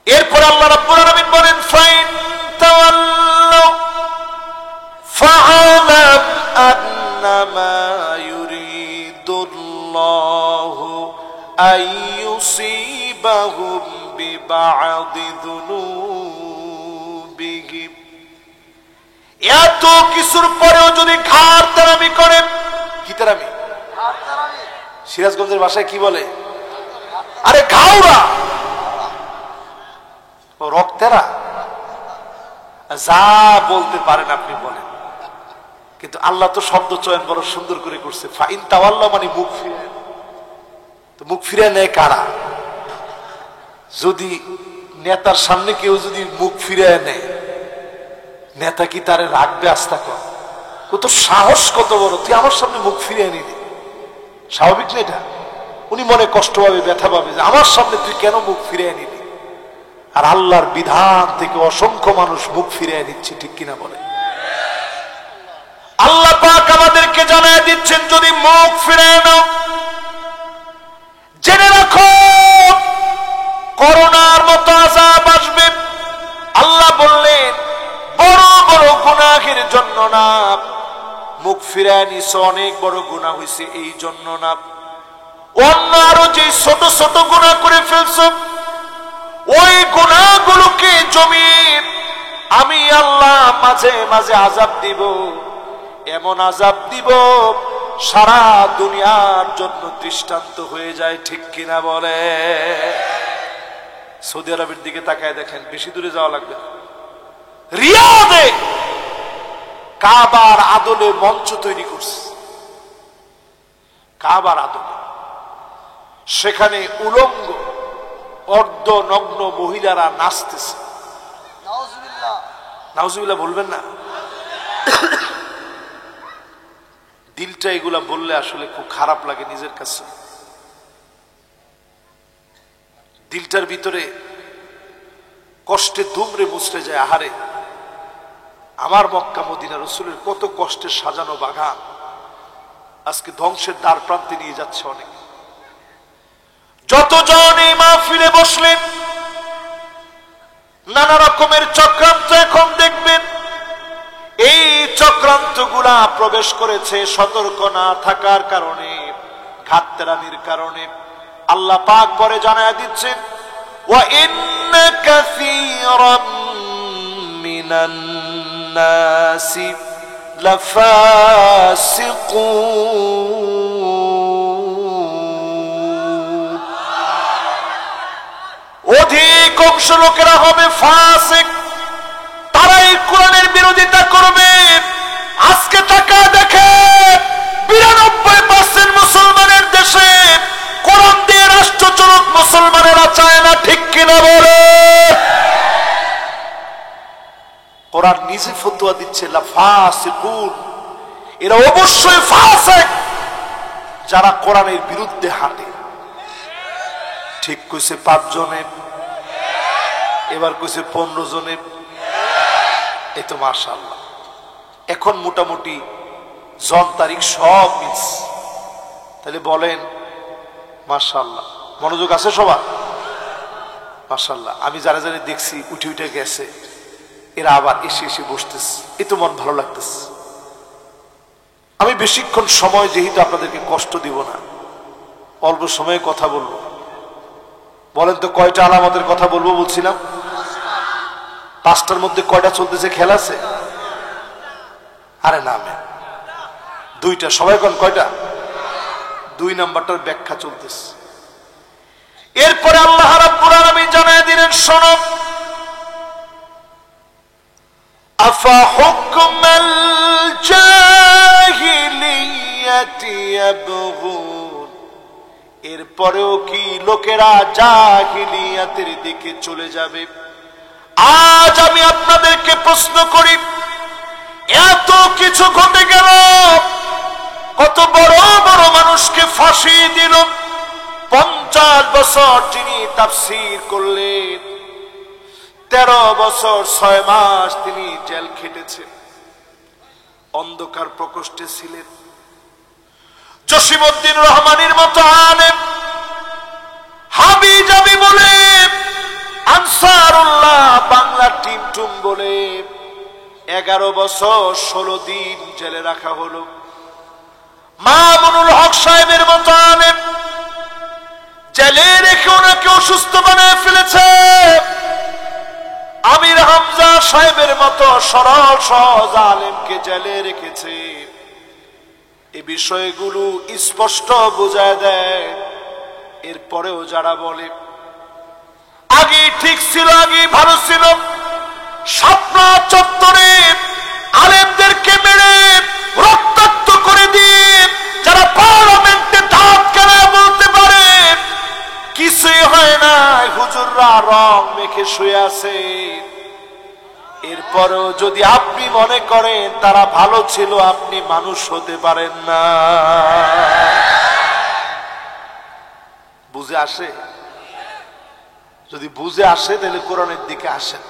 এরপর আল্লাহ রাব্বুল আলামিন বলেন, ফাইন তাওয়াল্লাউ ফাআলাম আন্নামা ইউরিদুল্লাহু أن يصيبهم ببعض ذنوبهم এত কিছুর পরেও যদি ঘাড় তেরামি করে, কি তেরামি? সিরাজগঞ্জের ভাষায় কি বলে? আরে ঘাওড়া, রক্তেরা, যা বলতে পারেন আপনি বলেন, কিন্তু আল্লাহ তো শব্দ চয়ন বড় সুন্দর করে করছে। ফাইন তাওয়াল্লাহ মানে মুখ ফিরে, তো মুখ ফিরে নেয় কারা? যদি নেতার সামনে কেউ যদি মুখ ফিরে নেয়, নেতা কি তারে রাখবে? আস্থা কর, কত সাহস, কত বড়, তুই আমার সামনে মুখ ফিরিয়ে নিলি। স্বাভাবিক না এটা? উনি মনে কষ্ট পাবে, ব্যথা পাবে যে আমার সামনে তুই কেন মুখ ফিরিয়ে নিলি। আর আল্লাহর বিধান থেকে অসংখ্য মানুষ মুখ ফিরিয়ে নিচ্ছে, ঠিক কিনা বলে? আল্লাহ পাক আমাদেরকে জানায় দিচ্ছেন, যদি মুখ ফিরিয়ে নাও, জেনে রাখো করোনার মতো আযাব আসবে। আল্লাহ বললেন, বড় বড় গুনাহের জন্য না, মুখ ফিরায় নিছ অনেক বড় গুনাহ হয়েছে এই জন্য না, অন্য আরো যে ছোট ছোট গুনাহ করে ফেলছ, ওই গুনাহগুলোকে জমিয়ে আমি আল্লাহ মাঝে মাঝে আযাব দিব, এমন আযাব দিব সারা দুনিয়ার জন্য দৃষ্টান্ত হয়ে যায়, ঠিক কিনা বলে? সৌদি আরবের দিকে তাকায় দেখেন, বেশি দূরে যাওয়া লাগবে না, রিয়াদে কাবার আদলে মঞ্চ তৈরি করছে, কাবার আদলে। সেখানে উলঙ্গ অর্ধ নগ্ন মহিলারা নাচতেছে। নাউজুবিল্লাহ বলবেন না? দিলটা এগুলা বললে আসলে খুব খারাপ লাগে নিজের কাছে। দিলটার ভিতরে কষ্টে দুমড়ে মুচড়ে যায়। আহারে, আমার মক্কা মদিনা রসুলের কত কষ্টের সাজানো বাগান আজকে ধ্বংসের দ্বার প্রান্তে নিয়ে যাচ্ছে অনেক। যতজন এই মাহফিলে বসলেন, নানা রকমের চক্রান্ত এখন দেখবেন। এই চক্রান্ত গুলা প্রবেশ করেছে সতর্ক না থাকার কারণে, ঘাটতেরামির কারণে। আল্লাহ পাক পরে জানায় দিচ্ছেন, ওয়া ইন্না কাসীরাম মিনান নাসি লাফাসিকুন, অধিকাংশ লোকেরা হবে ফাসিক, তারাই কোরআনের বিরোধিতা করবে। আজকে টাকা দেখে 92% মুসলমানের দেশে কোরআন দিয়ে রাষ্ট্র চলুক মুসলমানেরা চায় না, ঠিক কিনা বলে? কোরআন নিজে ফতোয়া দিচ্ছে লাফাসিকুন, এরা অবশ্যই ফাসিক যারা কোরআনের বিরুদ্ধে হাঁটে। ঠিক কইছে 5 জনে, এবার কইছে 15 জনে। এই তো মাশাআল্লাহ, এখন মোটামুটি জন তারিখ সব মিস। তাহলে বলেন মাশাআল্লাহ, মনোযোগ আছে সবার? মাশাআল্লাহ। আমি যারা যারা দেখছি উঠে উঠে গেছে, এরা আবার এসে এসে বসতেছে, এ তো মন ভালো লাগতেছে। আমি বেশিক্ষণ সময় যেহেতু আপনাদেরকে কষ্ট দিব না, অল্প সময়ে কথা বলবো। বলেন তো কয়টা আলামতের কথা বলবো বলছিলাম? 5টার মধ্যে কয়টা চলতেছে খেয়াল আছে? আরে না, 2টা। সবাই কোন কয়টা? 2 নাম্বারটার ব্যাখ্যা চলতেছে। এরপরে আল্লাহ রাব্বুল আলামিন জানায় দিলেন, শোনো, আফা হুকমাল জাহিলিয়াতি ইয়াবগুন, এরপরেও কি লোকেরা জাহিলিয়াতের দিকে চলে যাবে? আজ আমি আপনাদেরকে প্রশ্ন করি, এত কিছু ঘটে গেল, কত বড় বড় মানুষকে ফাঁসি দিল, 50 বছর যিনি তাফসীর করলেন, 13 বছর 6 মাস তিনি জেল খেটেছেন, অন্ধকার প্রকোষ্ঠে ছিলেন। জসিমউদ্দিন রহমানের মতো আলেম, হাবিজাবি বলে, আনসারুল্লাহ বাংলা টিম টুম বলে 11 বছর 16 দিন জেলে রাখা হলো। মামুনুল হক সাহেবের মতো আলেম, অসুস্থ বানিয়ে ফেলেছে। আমির হামজা সাহেবের মতো সরল সহজ আলেমকে জেলে রেখেছে। এই বিষয়গুলো স্পষ্ট বোঝায় দেয়। এরপরেও যারা বলে আগে ঠিক ছিল, আগে ভালো ছিল, শাপলা চত্বরে আলেমদেরকে মেরে রক্তাক্ত করে দিয়ে যারা পার্লামেন্টে দাঁত কেনা বলতে পারে কিছুই হয় না, হুজুররা রং মেখে শুয়ে আছে, এরপরেও যদি আপনি মনে করেন তারা ভালো ছিল, আপনি মানুষ হতে পারেন না। বুঝে আসে? যদি বুঝে আসে তাহলে কোরআনের দিকে আসেন।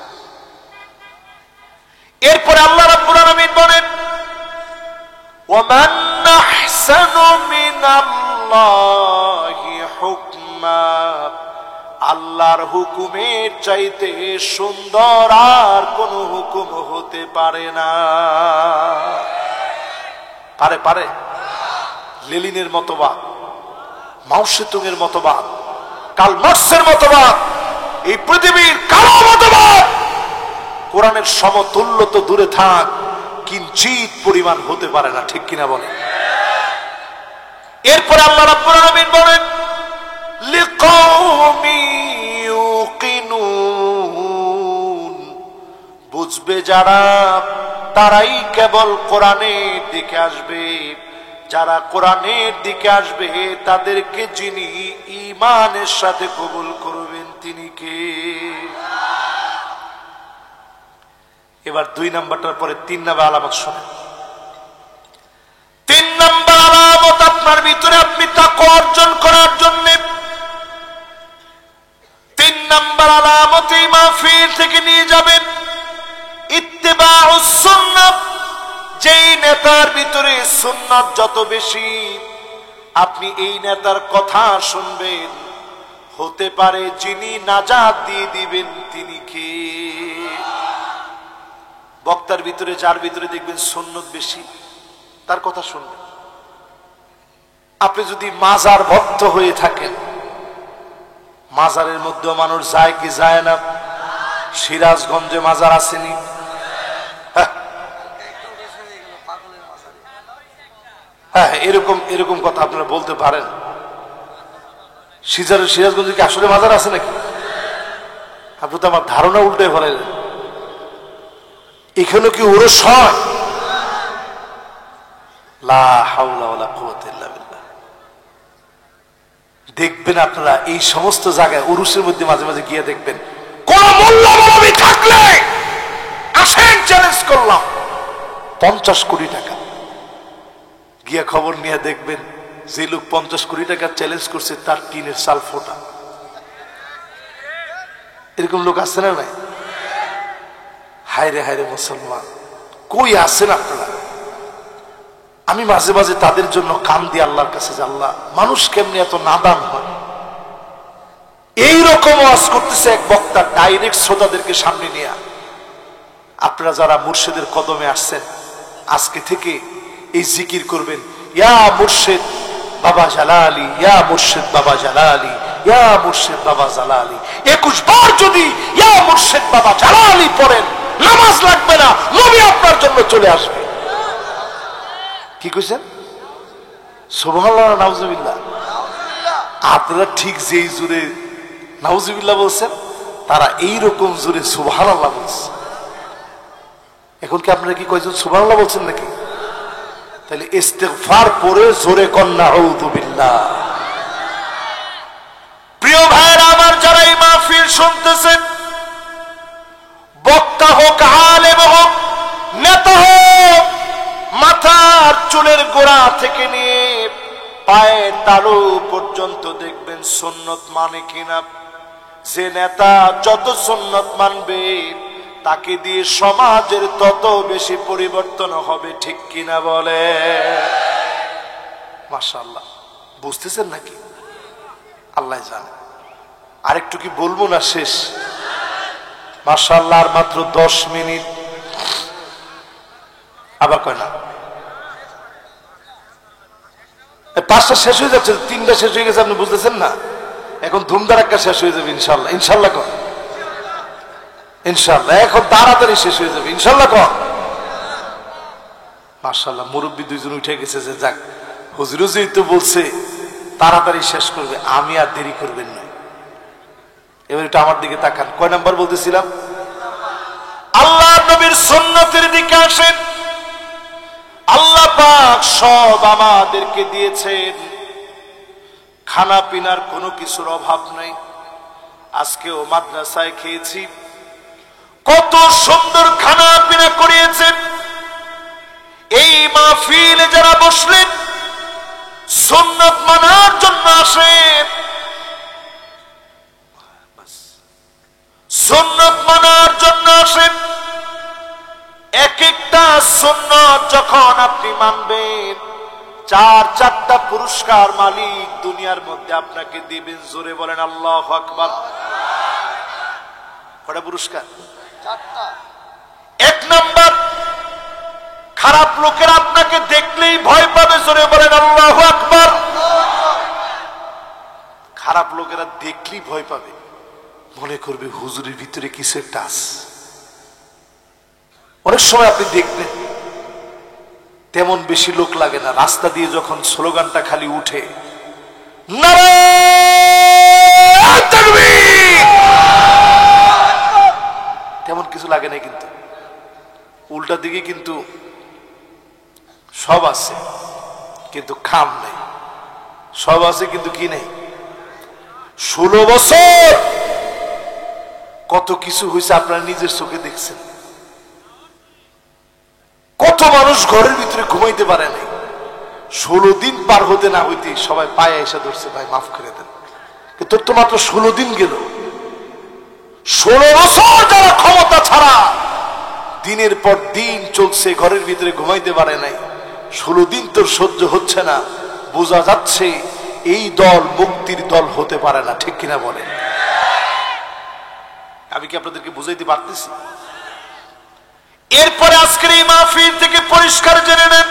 এরপরে আল্লাহ রাব্বুল আলামিন বলেন ওয়ামান আহসানু মিনাল্লাহি হুকমা, আল্লাহর হুকুমের চাইতে সুন্দর আর কোন হুকুম হতে পারে না। পারে? পারে? লেনিনের মতবাদ, মাও সেতুংয়ের মতবাদ, কার্ল মার্কসের মতবাদ, এই পৃথিবীর কারো মতবাদ কোরআনের সমতুল্য তো দূরে থাক, কিঞ্চিত পরিমাণ হতে পারে না। ঠিক কিনা বলে? এরপরে আল্লাহ রাব্বুল আলামিন বলেন লিকাওমি ইউকিনুন, বুঝবে যারা তারাই কেবল কোরআনের দিকে আসবে। যারা কোরআনের দিকে আসবে তাদেরকে যিনি ঈমানের সাথে কবুল করবেন তিনি কে? এবার 2 নাম্বারটার পরে 3 নাম্বার আলামত শোনেন। 3 নাম্বার আলামত আপনার ভিতরে আপনি তাকওয়া অর্জন করার জন্য 3 নাম্বার আলামত এই মাহফিল থেকে নিয়ে যাবেন ইত্তিবাউস সুন্নাহ। যেই নেতার ভিতরে সুন্নাত যত বেশি, আপনি এই নেতার কথা শুনবেন, হতে পারে যিনি নাজাত দিয়ে দিবেন তিনি কে? বক্তার ভিতরে যার ভিতরে দেখবেন সুন্নত বেশি, তার কথা শুনবেন। আপনি যদি মাজার ভক্ত হয়ে থাকেন, মাজারের মধ্যে মানুষ যায় কি যায় না? সিরাজগঞ্জে মাজার আসেনি? হ্যাঁ, এরকম এরকম কথা আপনারা বলতে পারেন। সিরাজগঞ্জে কি আসলে মাজার আছে নাকি? আপনি তো আমার ধারণা উল্টে ফেলাইলেন। এখানে কি ওরস হয়? লা হাওলা ওয়ালা কুওয়াতা ইল্লা বিল্লাহ। দেখবেন আপনারা এই সমস্ত জায়গায় উরুসের মধ্যে মাঝে মাঝে গিয়ে দেখবেন কোন মোল্লা মৌলবী থাকলে আসেন, চ্যালেঞ্জ করলাম 50 কোটি টাকা, গিয়া খবর নিয়ে দেখবেন যে লোক 50 কোটি টাকা চ্যালেঞ্জ করছে তার টিনের চাল ফোটা। এরকম লোক আছে না নাই? হায়রে হায়রে মুসলমান, কই আছেন আপনারা? আমি মাঝে মাঝে তাদের জন্য কান দিয়ে আল্লাহর কাছে যে আল্লাহ, মানুষ কেমনি এত নাদান হয়। এইরকম ওয়াজ করতেছে এক বক্তা ডাইরেক্ট শ্রোতাদেরকে সামনে নিয়ে। আপনারা যারা মুর্শিদের কদমে আসছেন, আজকে থেকে এই জিকির করবেন, ইয়া মুর্শিদ বাবা জালালি, ইয়া মুর্শিদ বাবা জালালি, ইয়া মুর্শিদ বাবা জালালি। 21 বার যদি ইয়া মুর্শিদ বাবা জালালি পড়েন, নামাজ লাগবে না, নবী আপনার জন্য চলে আসবে। কি কইছেন? সুবহানাল্লাহ, নাউজুবিল্লাহ। আপনারা ঠিক যেই জোরে নাউজুবিল্লাহ বলছেন, তারা এইরকম জোরে সুবহানাল্লাহ বলছে। এখন কি আপনারা কি কয়জন সুবহানাল্লাহ বলছেন নাকি? তাহলে ইস্তিগফার পড়ে জোরে কন নাউযু বিল্লাহ। প্রিয় ভাইরা আমার, যারা এই মাহফিল শুনতেছেন, বক্তা হোক, আলেম হোক, নেতা হোক, মাথার চুলের গোড়া থেকে নিয়ে পায়ের তালু পর্যন্ত দেখবেন সুন্নত মানে কিনা। যে নেতা যত সুন্নত মানবে তাকে দিয়ে সমাজের তত বেশি পরিবর্তন হবে। ঠিক কিনা বলে? মাশাআল্লাহ, বুঝতেছেন নাকি? আল্লাহ জানে। আরেকটু কি বলবো না? শেষ? মাশাআল্লাহ, আর মাত্র 10 মিনিট। আবার কয় না, 5টা শেষ হয়ে যাচ্ছে, 3টা শেষ হয়ে গেছে, আপনি বুঝতেছেন না? এখন ধুমধারাক্কা শেষ হয়ে যাবে ইনশাল্লাহ। ইনশাল্লাহ কর, ইনশাল্লাহ এখন তাড়াতাড়ি শেষ হয়ে যাবে ইনশাল্লাহ কর। মাশাআল্লাহ, মুরব্বী দুইজন উঠে গেছে যে যাক, হুজুর তো বলছে তাড়াতাড়ি শেষ করবে, আমি আর দেরি করবেন না। এবার এটা আমার দিকে তাকান, কয় নাম্বার বলতেছিলাম? আল্লাহ নবীর সুন্নতের দিকে আসেন। আল্লাহ পাক সব আমাদেরকে দিয়েছেন, খানা পিনার কোনো কিছুর অভাব নাই। আজকেও মাদ্রাসায় খেয়েছি, কত সুন্দর খানা পিনা করিয়েছেন। এই মাহফিলে যারা বসলেন সুন্নাত মানার জন্য আসেন, সুন্নাত মানার জন্য আসেন। এক একটা সুন্নাত যখন আপনি মানবেন, চারটা পুরস্কার মালিক দুনিয়ার মধ্যে আপনাকে দিবেন। জোরে বলেন আল্লাহু আকবার। কয়টা পুরস্কার? চারটা। এক নাম্বার, খারাপ লোকের আপনাকে দেখলেই ভয় পাবে। জোরে বলেন আল্লাহু আকবার। খারাপ লোকেরা দেখলেই ভয় পাবে, মনে করবে হুজুরের ভিতরে কিছু একটা আছে। অনেক সময় আপনি দেখবেন তেমন বেশি লোক লাগে না, রাস্তা দিয়ে যখন স্লোগানটা খালি উঠে নারায়ে তাকবীর, তেমন কিছু লাগে না, কিন্তু উল্টা দিকে কিন্তু সব আছে কিন্তু খাম নেই, সব আছে কিন্তু কি নেই। 16 বছর কত কিছু হয়েছে আপনারা নিজের চোখে দেখছেন। কত মানুষ ঘরের ভিতরে ঘুমাইতে পারে নাই, 16 দিন পার হতে না হইতে সবাই পায়ে এসে ধরছে, ভাই মাফ করে দেন। তোর তো মাত্র 16 দিন গেল। 16 বছর যারা ক্ষমতা ছাড়া দিনের পর দিন চলছে, ঘরের ভিতরে ঘুমাইতে পারে নাই, 16 দিন তোর সহ্য হচ্ছে না, বোঝা যাচ্ছে এই দল মুক্তির দল হতে পারে না। ঠিক কিনা বলেন? আমি কি আপনাদেরকে বুঝাইতে পারতেছি? এরপরে আজকের এই মাহফিল থেকে পরিষ্কার জেনে নেন,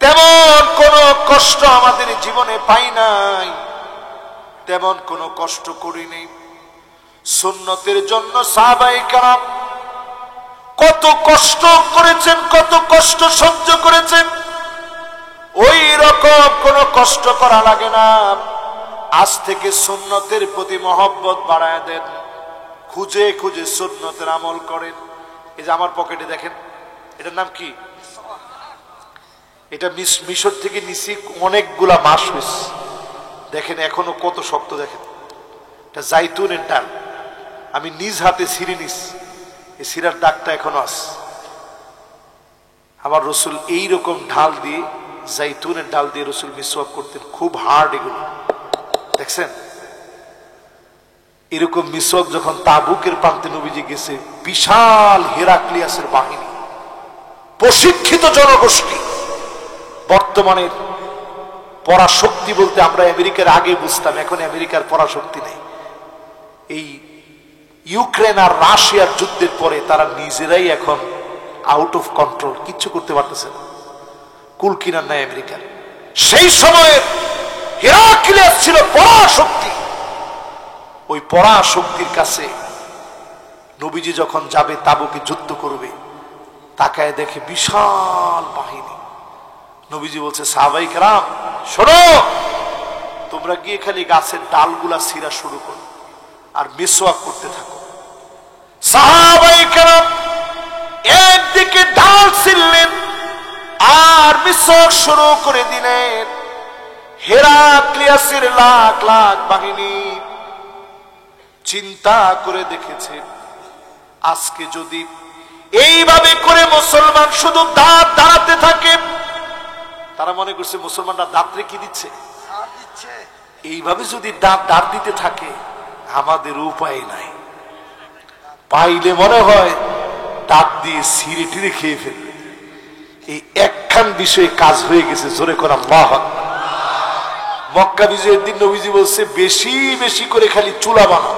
তেমন কোন কষ্ট আমাদের জীবনে পাই নাই, তেমন কোন কষ্ট করি নাই। সুন্নতের জন্য সাহাবায়ে কেরাম কত কষ্ট করেছেন, কত কষ্ট সহ্য করেছেন। ওই রকম কোন কষ্ট করা লাগে না। আজ থেকে সুন্নতের প্রতি মহব্বত বাড়ায় দেন, খুঁজে খুঁজে সুন্নতের আমল করেন। এই যে আমার পকেটে দেখেন, এটার নাম কি? এটা মিশর থেকে নিছি, অনেকগুলা মাস হয়েছে। দেখেন এখনো কত শক্ত, দেখেন এটা জাইতুনের ডাল, আমি নিজ হাতে ছিঁড়ে নিছি, এই ছিঁড়ার দাগটা এখনো আছে। আমার রসুল এইরকম ঢাল দিয়ে, জাইতুনের ডাল দিয়ে রসুল মিসওয়াক করতেন, খুব হার্ড এগুলো, দেখছেন? এরকম মিসওয়াক যখন তাবুকের প্রান্তে নবীজি গেছে, বিশাল হেরাক্লিয়াসের বাহিনী, প্রশিক্ষিত জনগোষ্ঠী। বর্তমানে পরাশক্তি বলতে আমরা আমেরিকার আগে বুঝতাম, এখন আমেরিকার পরাশক্তি নেই। এই ইউক্রেন আর রাশিয়ার যুদ্ধের পরে তারা নিজেরাই এখন আউট অফ কন্ট্রোল, কিচ্ছু করতে পারতেছে না, কুল কিনার নাই আমেরিকার। সেই সময়ে হেরাক্লিয়াস ছিল পরাশক্তি। ওই পরাশক্তির কাছে নবীজি যখন যাবে, তাবুকে যুদ্ধ করবে, তাকায় দেখে বিশাল বাহিনী। নবীজি বলছে, সাহাবায়ে কেরাম শোনো, তোমরা গিয়ে খালি গাছের ডালগুলা ছিঁড়া শুরু করো আর মিসওয়াক করতে থাকো। সাহাবায়ে কেরাম একদিকে ডাল ছিঁড়লেন আর মিসওয়াক শুরু করে দিলেন। হেরাক্লিয়াসের লাখ লাখ বাহিনী চিন্তা করে দেখেছে, আজকে যদি এইভাবে করে মুসলমান শুধু দাঁত দাঁড়াতে থাকে, তারা মনে করছে মুসলমানরা দাঁতরে কি দিচ্ছে, এইভাবে যদি দাঁত দাঁড় দিতে থাকে আমাদের উপায় নাই, পাইলে মনে হয় দাঁত দিয়ে ছিঁড়ে টিড়ে খেয়ে ফেলবে। এই একখান বিষয়ে কাজ হয়ে গেছে। জোরে করা আল্লাহু আকবার। মক্কা বিজয়ের দিন নবীজি বলছে, বেশি বেশি করে খালি চুলা বানাও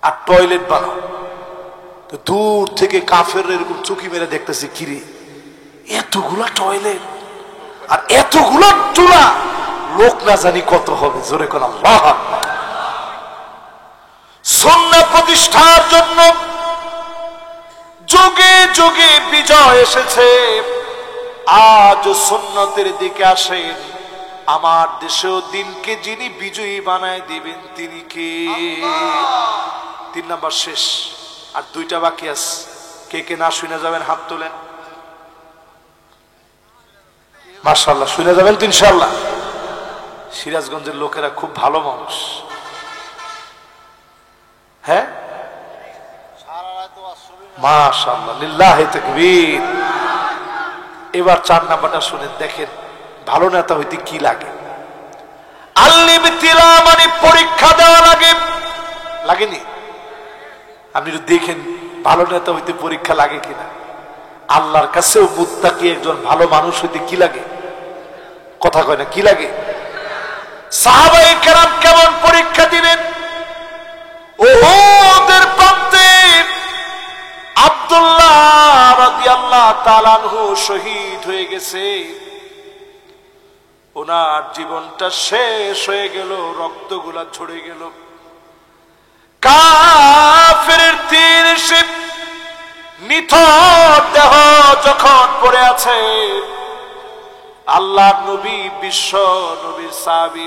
আর টয়লেট বানাও। তো দূর থেকে কাফেররা এরকম চুকি মেরে দেখতেছে, কিরে এতগুলা টয়লেট আর এতগুলা চুলা, লোক না জানি কত হবে, জোরে কোন আল্লাহু আকবার। সুন্নাহ প্রতিষ্ঠার জন্য যুগে যুগে বিজয় এসেছে, আজ সুন্নতের দিকে আসেন। আমার দেশেও দিনকে যিনি বিজয়ী বানায় দিবেন তিনি কে? 3 নাম্বার শেষ, আর 2টা বাকি আছে। কে কে না শুনে যাবেন হাত তোলেন। মাশাআল্লাহ, শুনে যাবেন তো ইনশাআল্লাহ। সিরাজগঞ্জের লোকেরা খুব ভালো মানুষ। হ্যাঁ, মাশাআল্লাহ, লিল্লাহি তাকবীর। এবার 4 নাম্বারটা শুনেন, দেখেন ভালো নেতা হইতে কি লাগে। আল-ইবতিলা মানে পরীক্ষা দেওয়া লাগে, লাগেনি? আপনি একটু দেখেন ভালো নেতা হইতে পরীক্ষা লাগে কিনা। আল্লাহর কাছেও মুত্তাকি একজন ভালো মানুষ হইতে কি লাগে? কথা কয় না, কি লাগে? সাহাবায়ে কেরাম কেমন পরীক্ষা দিলেন? উহুদের প্রান্তে আব্দুল্লাহ রাদিয়াল্লাহু তাআলা আনহু শহীদ হয়ে গেছে। ওনার জীবনটা শেষ হয়ে গেল, রক্তগুলা ঝরে গেল। কাফেরের তীর এসে নিথর দেহ যখন পড়ে আছে, আল্লাহর নবী, বিশ্ব নবীর সাহাবী,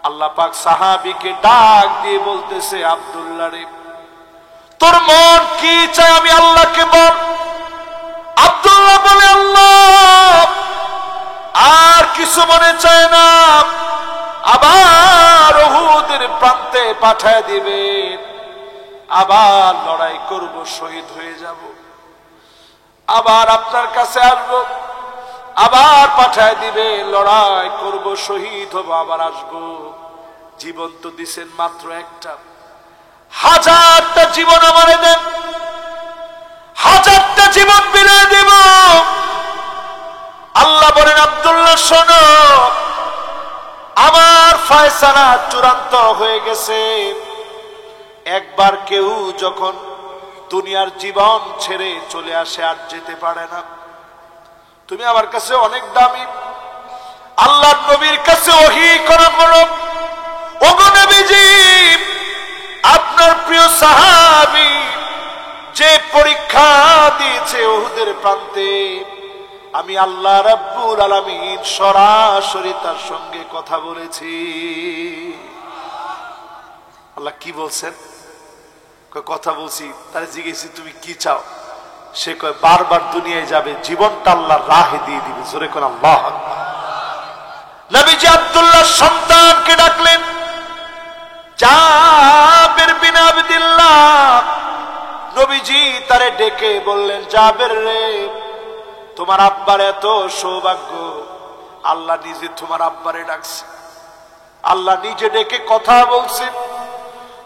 আল্লাহ পাক সাহাবীকে ডাক দিয়ে বলতেছে, আব্দুল্লাহ রে, তোর মন কি চায় আমি আল্লাহকে বল। আব্দুল্লাহ বলে, আল্লাহ, আর কিছু মনে চায় না। আবার উহুদের প্রান্তে পাঠায় দিবে, আবার লড়াই করব, শহীদ হয়ে যাব, আবার আপনার কাছে আসব, আবার পাঠায় দিবে, লড়াই করব, শহীদ হব, আবার আসব। জীবন তো দিছেন মাত্র একটা, 1000টা জীবন আমারে দেন, 1000টা জীবন বিলিয়ে দিব। আল্লাহ বলেন, আব্দুল্লাহ শোনো, আমার ফয়সালা চূড়ান্ত হয়ে গেছে। একবার কেউ যখন দুনিয়ার জীবন ছেড়ে চলে আসে আর যেতে পারে না। তুমি আমার কাছে অনেক দামি। আল্লাহর নবীর কাছে ওহী করা হলো, ওগো নবীজি, আপনার প্রিয় সাহাবী যে পরীক্ষা দিয়েছে উহুদের প্রান্তে, আমি আল্লাহ রাব্বুল আলামিন সরাসরি তার সঙ্গে কথা বলেছি। আল্লাহ কি বলছেন? কথা বলছি। তারে জিজ্ঞেসি তুমি কি চাও? সে কয় বারবার দুনিয়ায় যাবে, জীবনটা আল্লাহর রাহে দিয়ে দিবে। জোরে কোন আল্লাহু আকবার। নবীজি আব্দুল্লাহ সন্তানকে ডাকলেন, জাবের বিন আব্দুল্লাহ। নবীজি তারে ডেকে বললেন, জাবের রে, তোমার আব্বার এত সৌভাগ্য, আল্লাহ নিজে তোমার আব্বারে ডাকছে, আল্লাহ নিজে ডেকে কথা বলছে।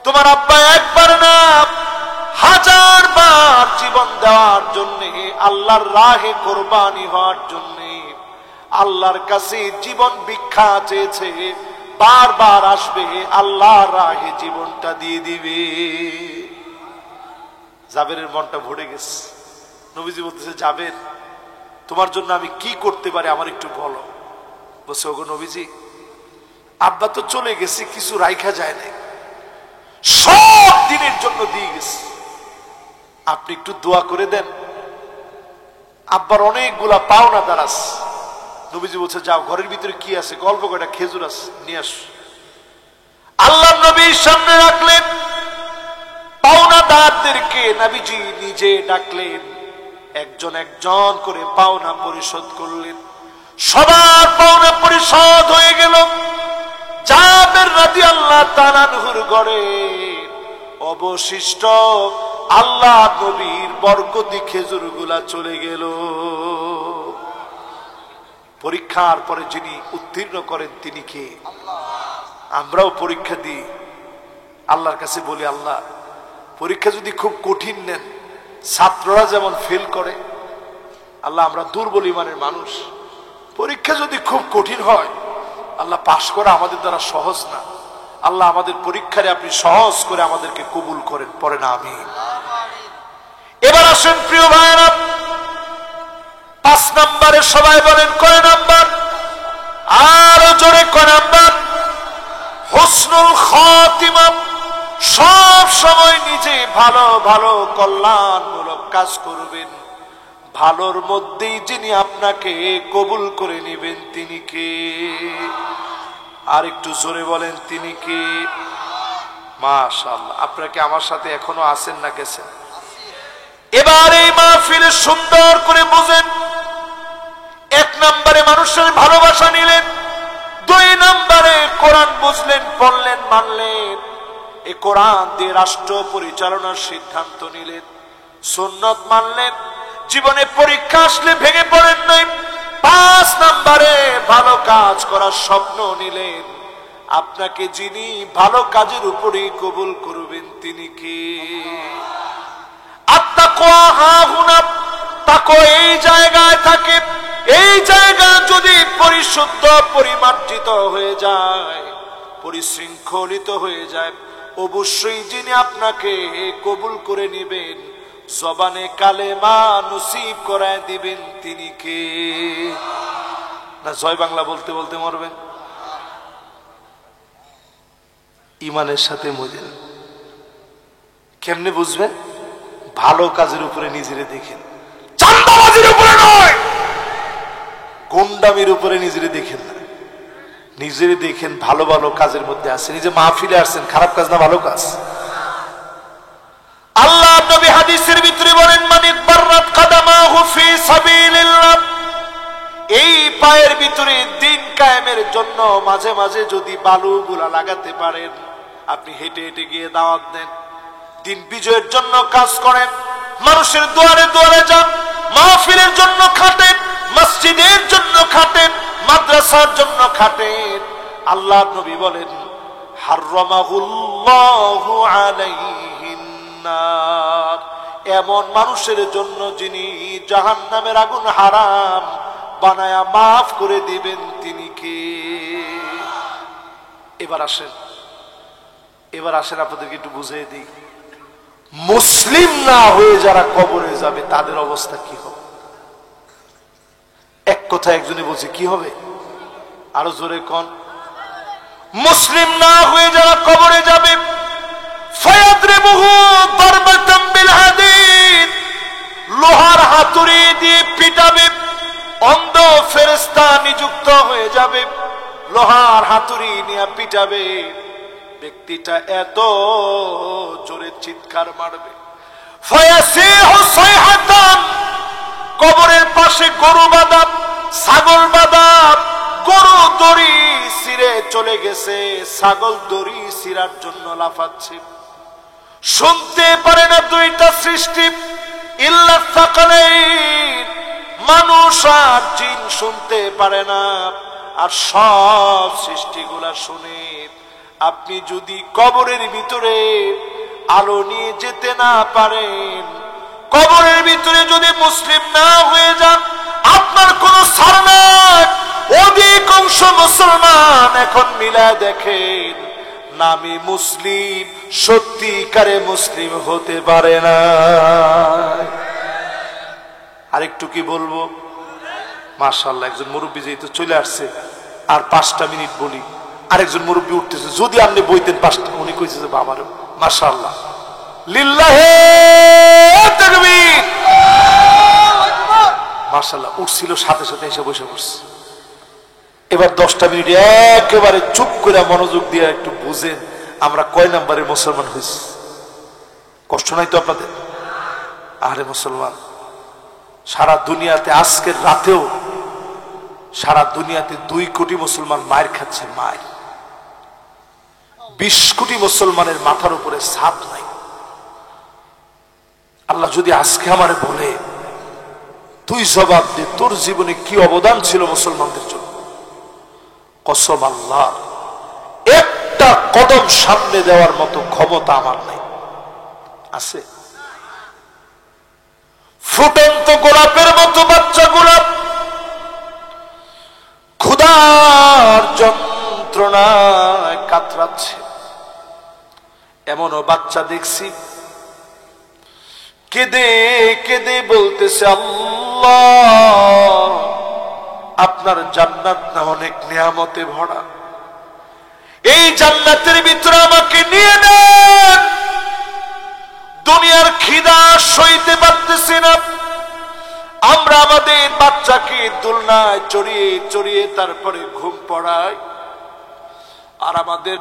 তোমার আব্বা একবার না 1000 বার জীবন দেওয়ার জন্য, আল্লাহর রাহে কোরবানি হওয়ার জন্য আল্লাহর কাছে জীবন ভিক্ষা চেয়েছে। বারবার আসবে, আল্লাহর রাহে জীবনটা দিয়ে দিবে। জাবেরের মনটা ভরে গেছে। নবীজি বলতেছে, জাবের, তোমার জন্য আমি কি করতে পারি আমার একটু বলো। বলছে, ওগো নবীজি, আব্বা তো চলে গেছে, কিছু রাইখা যায় না, সব দিনের জন্য দিয়ে গেছে, আপনি একটু দোয়া করে দেন। আব্বার অনেকগুলা পাওনা দাঁড়াস। নবীজি বলছে, যাও, ঘরের ভিতরে কি আছে, গল্প কয়টা খেজুর আছে, নিয়ে আস। আল্লাহ নবীর সামনে রাখলেন, পাওনাদারদেরকে নবীজি নিজে ডাকলেন, একজন একজন করে পাওনা পরিশোধ করলেন। সবার পাওনা পরিশোধ হয়ে গেল। জাবের রাদিয়াল্লাহু তাআলা আনহুর ঘরে অবশিষ্ট আল্লাহ নবীর বরকতি খেজুরগুলা চলে গেল। পরীক্ষার পরে যিনি উত্তীর্ণ করেন তিনি কে? আমরাও পরীক্ষা দিই, আল্লাহর কাছে বলি, আল্লাহ, পরীক্ষা যদি খুব কঠিন নেন, ছাত্ররা যেমন ফেল করে, আল্লাহ আমরা দুর্বল ইমানের মানুষ, পরীক্ষা যদি খুব কঠিন হয়, আল্লাহ পাশ করা আমাদের দ্বারা সহজ না, আল্লাহ আমাদের পরীক্ষারে আপনি সহজ করে আমাদেরকে কবুল করেন। পরে না আমি। এবার আসেন প্রিয় ভাইরা, 5 নম্বরে সবাই বলেন কয় নাম্বার? আরো জোরে খাতিমা, সব সময় নিজে ভালো ভালো কল্যাণমূলক কাজ করবেন। ভালোর মধ্যেই যিনি আপনাকে কবুল করে নেবেন তিনি কে? আর একটু জোরে বলেন তিনি কে? মাশাআল্লাহ। আপনারা কি আমার সাথে এখনো আছেন না গেছেন? এবার এই মাহফিলে সুন্দর করে বুঝেন। এক নম্বরে মানুষের ভালোবাসা নিলেন, দুই নম্বরে কোরআন বুঝলেন, পড়লেন, মানলেন, এই কোরআন দিয়ে রাষ্ট্র পরিচালনার সিদ্ধান্ত নিলেন, সুন্নত মানলেন, জীবনে পরীক্ষা আসলে ভেঙে পড়েন নাই। পাঁচ নম্বরে ভালো কাজ করার স্বপ্ন নিলেন। আপনাকে যিনি ভালো কাজের উপরেই কবুল করবেন তিনি কে? আত্তাকওয়া হাহুনা, তাকওয়া এই জায়গায় থাকে। এই জায়গা যদি পরিশুদ্ধ পরিমার্জিত হয়ে যায়, পরিশৃঙ্খলিত হয়ে যায়, অবশ্যই যিনি আপনাকে কবুল করে নেবেন, জবানে কালেমা নসিব করায় দিবেন তিনি কে? না জয় বাংলা বলতে বলতে মরবেন? ইমানের সাথে মজেন। কেমনে বুঝবেন? ভালো কাজের উপরে নিজেরে দেখেন, চাঁদাবাজির উপরে নয়, গুন্ডামির উপরে নিজেরে দেখেন না, নিজেরে দেখেন ভালো ভালো কাজের মধ্যে আছেন। নিজে মাহফিলে আসছেন, খারাপ কাজ না ভালো কাজ? আল্লাহ নবী হাদিসের ভিতরে বলেন, মান ইকবারাত কাদামাহু ফি সাবিলিল্লাহ, এই পায়ের ভিতরে দিন কায়েমের জন্য মাঝে মাঝে যদি বালুগুলা লাগাতে পারেন, আপনি হেঁটে হেঁটে গিয়ে দাওয়াত দেন, দিন বিজয়ের জন্য কাজ করেন, মানুষের দুয়ারে দুয়ারে যান, মাহফিলের জন্য খাটেন, মসজিদের জন্য খাটেন, মাদ্রাসার জন্য খাটেন, আল্লাহ নবী বলেন হাররামাহুল্লাহু আলাইহিন নার, এমন মানুষের জন্য যিনি জাহান্নামের আগুন হারাম বানায়া মাফ করে দিবেন তিনি কে? এবার আসেন, এবার আসেন আপনাদেরকে একটু বুঝিয়ে দিই, মুসলিম না হয়ে যারা কবরে যাবে তাদের অবস্থা কি হবে? এক কথা একজনে বলছে কি হবে, আরো জোরে কোন? মুসলিম না হয়ে যারা কবরে যাবে, ফায়াদরিবুহু দারবাতাম বিল হাদিদ, লোহার হাতুড়ি দিয়ে পিটাবে, অন্ধ ফেরেশতা নিযুক্ত হয়ে যাবে, লোহার হাতুড়ি নিয়ে পিটাবে, ব্যক্তিটা এত জোরে চিৎকার মারবে, ফায়াসিহু সাইহাতান, কবরের পাশে গরু বাঁধা, ছাগল বাঁধা, গরু দড়ি ছিঁড়ে চলে গেছে, ছাগল দড়ি ছিঁড়ার জন্য লাফাচ্ছে, শুনতে পারে না দুইটা সৃষ্টি, ইল্লা সাকালাইন, মানুষ আর জিন শুনতে পারে না, আর সব সৃষ্টিগুলা শুনে। আপনি যদি কবরের ভিতরে আলো নিয়ে যেতে না পারেন, কবরের ভিতরে যদি মুসলিম না হয়ে যান, আপনার কোন ছাড় নাই। অধিকাংশ মুসলমান এখন মিলায় দেখেন, নামে মুসলিম, সত্যিকারে মুসলিম হতে পারে না। আরেকটু কি বলবো? মাশাআল্লাহ, একজন মুরব্বী যেহেতু চলে আসছে, আর 5টা মিনিট বলি। আরেকজন মুরব্বী উঠতেছে, যদি আপনি বইতেন 5টা, উনি কইছে যে বাবার মাশাআল্লাহ, লিল্লাহে তাকবীর, মাশাআল্লাহ, উঠছিল সাথে সাথে এসে বসে পড়ছে। এবার 10টা মিনিট একেবারে চুপ করে মনোযোগ দিয়ে একটু বুঝেন আমরা কয় নাম্বারের মুসলমান হয়েছি। কষ্ট নাই তো আপনাদের? আরে মুসলমান, সারা দুনিয়াতে আজকের রাতেও সারা দুনিয়াতে 2 কোটি মুসলমান মায়ের খাচ্ছে, মায়ের। 20 কোটি মুসলমানের মাথার উপরে ছাদ নাই। আল্লাহ যদি আজকে আমারে বলে, তুই জবাব দে তোর জীবনে কি অবদান ছিল মুসলমানদের জন্য, কসম আল্লাহ, একটা কদম সামনে দেওয়ার মতো ক্ষমতা আমার নাই। আছে? ফুটন্ত গোলাপের মতো বাচ্চা গোলাপ ক্ষুধার যন্ত্রণায় কাতরাচ্ছে, এমনও বাচ্চা দেখছি কেঁদে কেঁদে বলতেছে, আল্লাহ আপনার জান্নাত না অনেক নিয়ামতে ভরা, এই জান্নাতের ভিতরে আমাকে নিয়ে নেন, দুনিয়ার খিদা সইতে পারতেছি না। আমরা আমাদের বাচ্চাকে দোলনায় চড়িয়ে চড়িয়ে তারপরে ঘুম পড়াই, আর আমাদের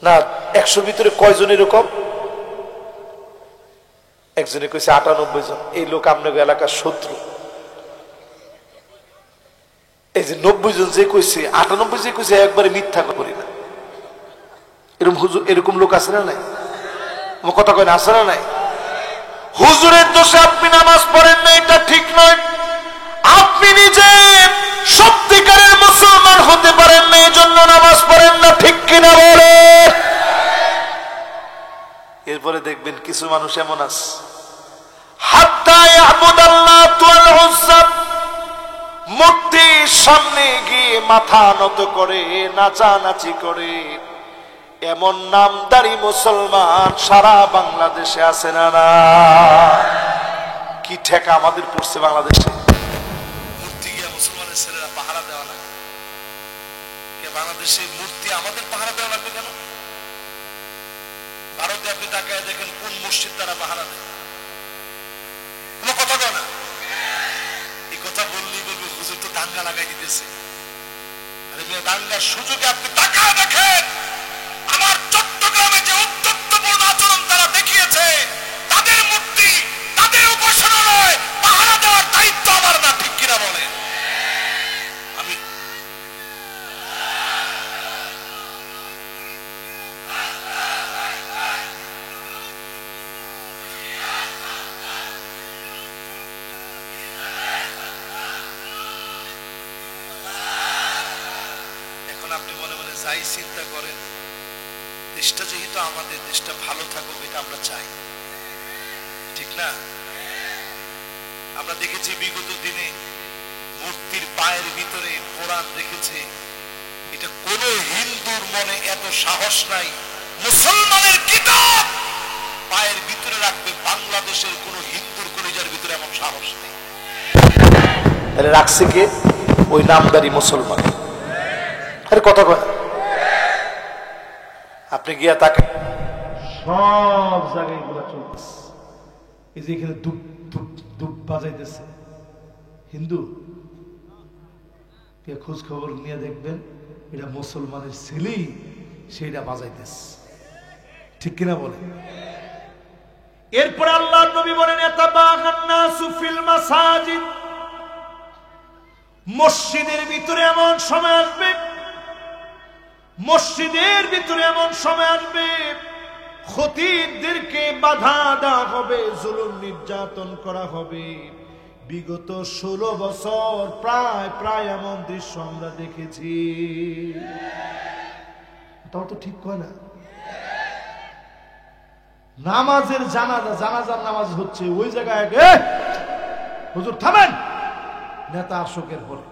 না 100 ভিতরে কয়জন এরকম? একজনে কইছে 98 জন। এই লোক আপনাদের এলাকার শত্রু। এই যে 90 জন যে কইছে, 98 যে কইছে একবারে মিথ্যা করি না। এরকম হুজুর, এরকম লোক আছে না নাই? আমার কথা কয় না, আছে না নাই? হুজুরের দোষে আপনি নামাজ পড়েন না, এটা ঠিক নয়। আপনি নিজে সত্যিকারের মুসলমান হতে পারেন না, এই জন্য নামাজ পড়েন না, ঠিক কিনা বলে? এরপরে দেখবেন কিছু মানুষ এমন আছে, হাত্তা ইয়াবুদাল্লাহ ওয়াল উজ্জা, মূর্তির সামনে গিয়ে মাথা নত করে নাচানাচি করে। এমন নামদারি মুসলমান সারা বাংলাদেশে আছে না? না, কি ঠেকা আমাদের পড়ছে বাংলাদেশে। মূর্তি গিয়ে মুসলমানের ছেলেরা পাহারা দেওয়া লাগে। বাংলাদেশে মূর্তি আমাদের পাহারা দেওয়া লাগবে কেন? ভারতে আপনি তাকায় দেখেন কোন মসজিদ তারা পাহারা দেয়। কোনো কথা বলে না। এই কথা বললেই বলবে হুজুর তো দাঙ্গা লাগাই দিতেছে। আরে মেয়ে, দাঙ্গার সুযোগে আপনি তাকায় দেখেন আমার চট্টগ্রামে যে উদ্ধত্তপূর্ণ আচরণ তারা দেখিয়েছে, তাদের মূর্তি, তাদের উপাসনালয় পাহারা দেওয়ার দায়িত্ব আমার না, ঠিক কিনা বলেন? আমি আপনি মনে মনে যাই চিন্তা করেন, দেশটা যেহেতু আমাদের, দেশটা ভালো থাকুক এটা আমরা চাই, ঠিক না? আমরা দেখেছি বিগত দিনে মূর্তির পায়ের ভিতরে কোরআন রেখেছে। এটা কোন হিন্দুর মনে এত সাহস নাই মুসলমানের কিতাব পায়ের ভিতরে রাখবে। বাংলাদেশের কোন হিন্দুর কলিজার ভিতরে এমন সাহস নেই। রাখছে কে? ওই নামদারি মুসলমান। কথা কথা আপনি গিয়া তাকে সব জায়গায় এগুলা চলতেছে। এই যে এখানে ধূপ ধূপ ধূপ বাজাইতেছে হিন্দু, খোঁজ খবর নিয়ে দেখবেন এটা মুসলমানের ছেলেই সেইটা বাজাইতেছে, ঠিক কিনা বলে? এরপরে আল্লাহর নবী বলেন ইয়াতাবাগান নাসু ফিল মাসাজিদ, মসজিদের ভিতরে এমন সময় আসবে, মসজিদের ভিতরে এমন সময় আসবে খতিবদেরকে বাধা দেওয়া হবে, জুলুম নির্যাতন করা হবে। বিগত 16 বছর প্রায় প্রায় এমন দৃশ্য আমরা দেখেছি। তাও তো ঠিক কয় না? নামাজের জানাজার নামাজ হচ্ছে, ওই জায়গায় হুজুর থামেন, নেতা আসকের পরে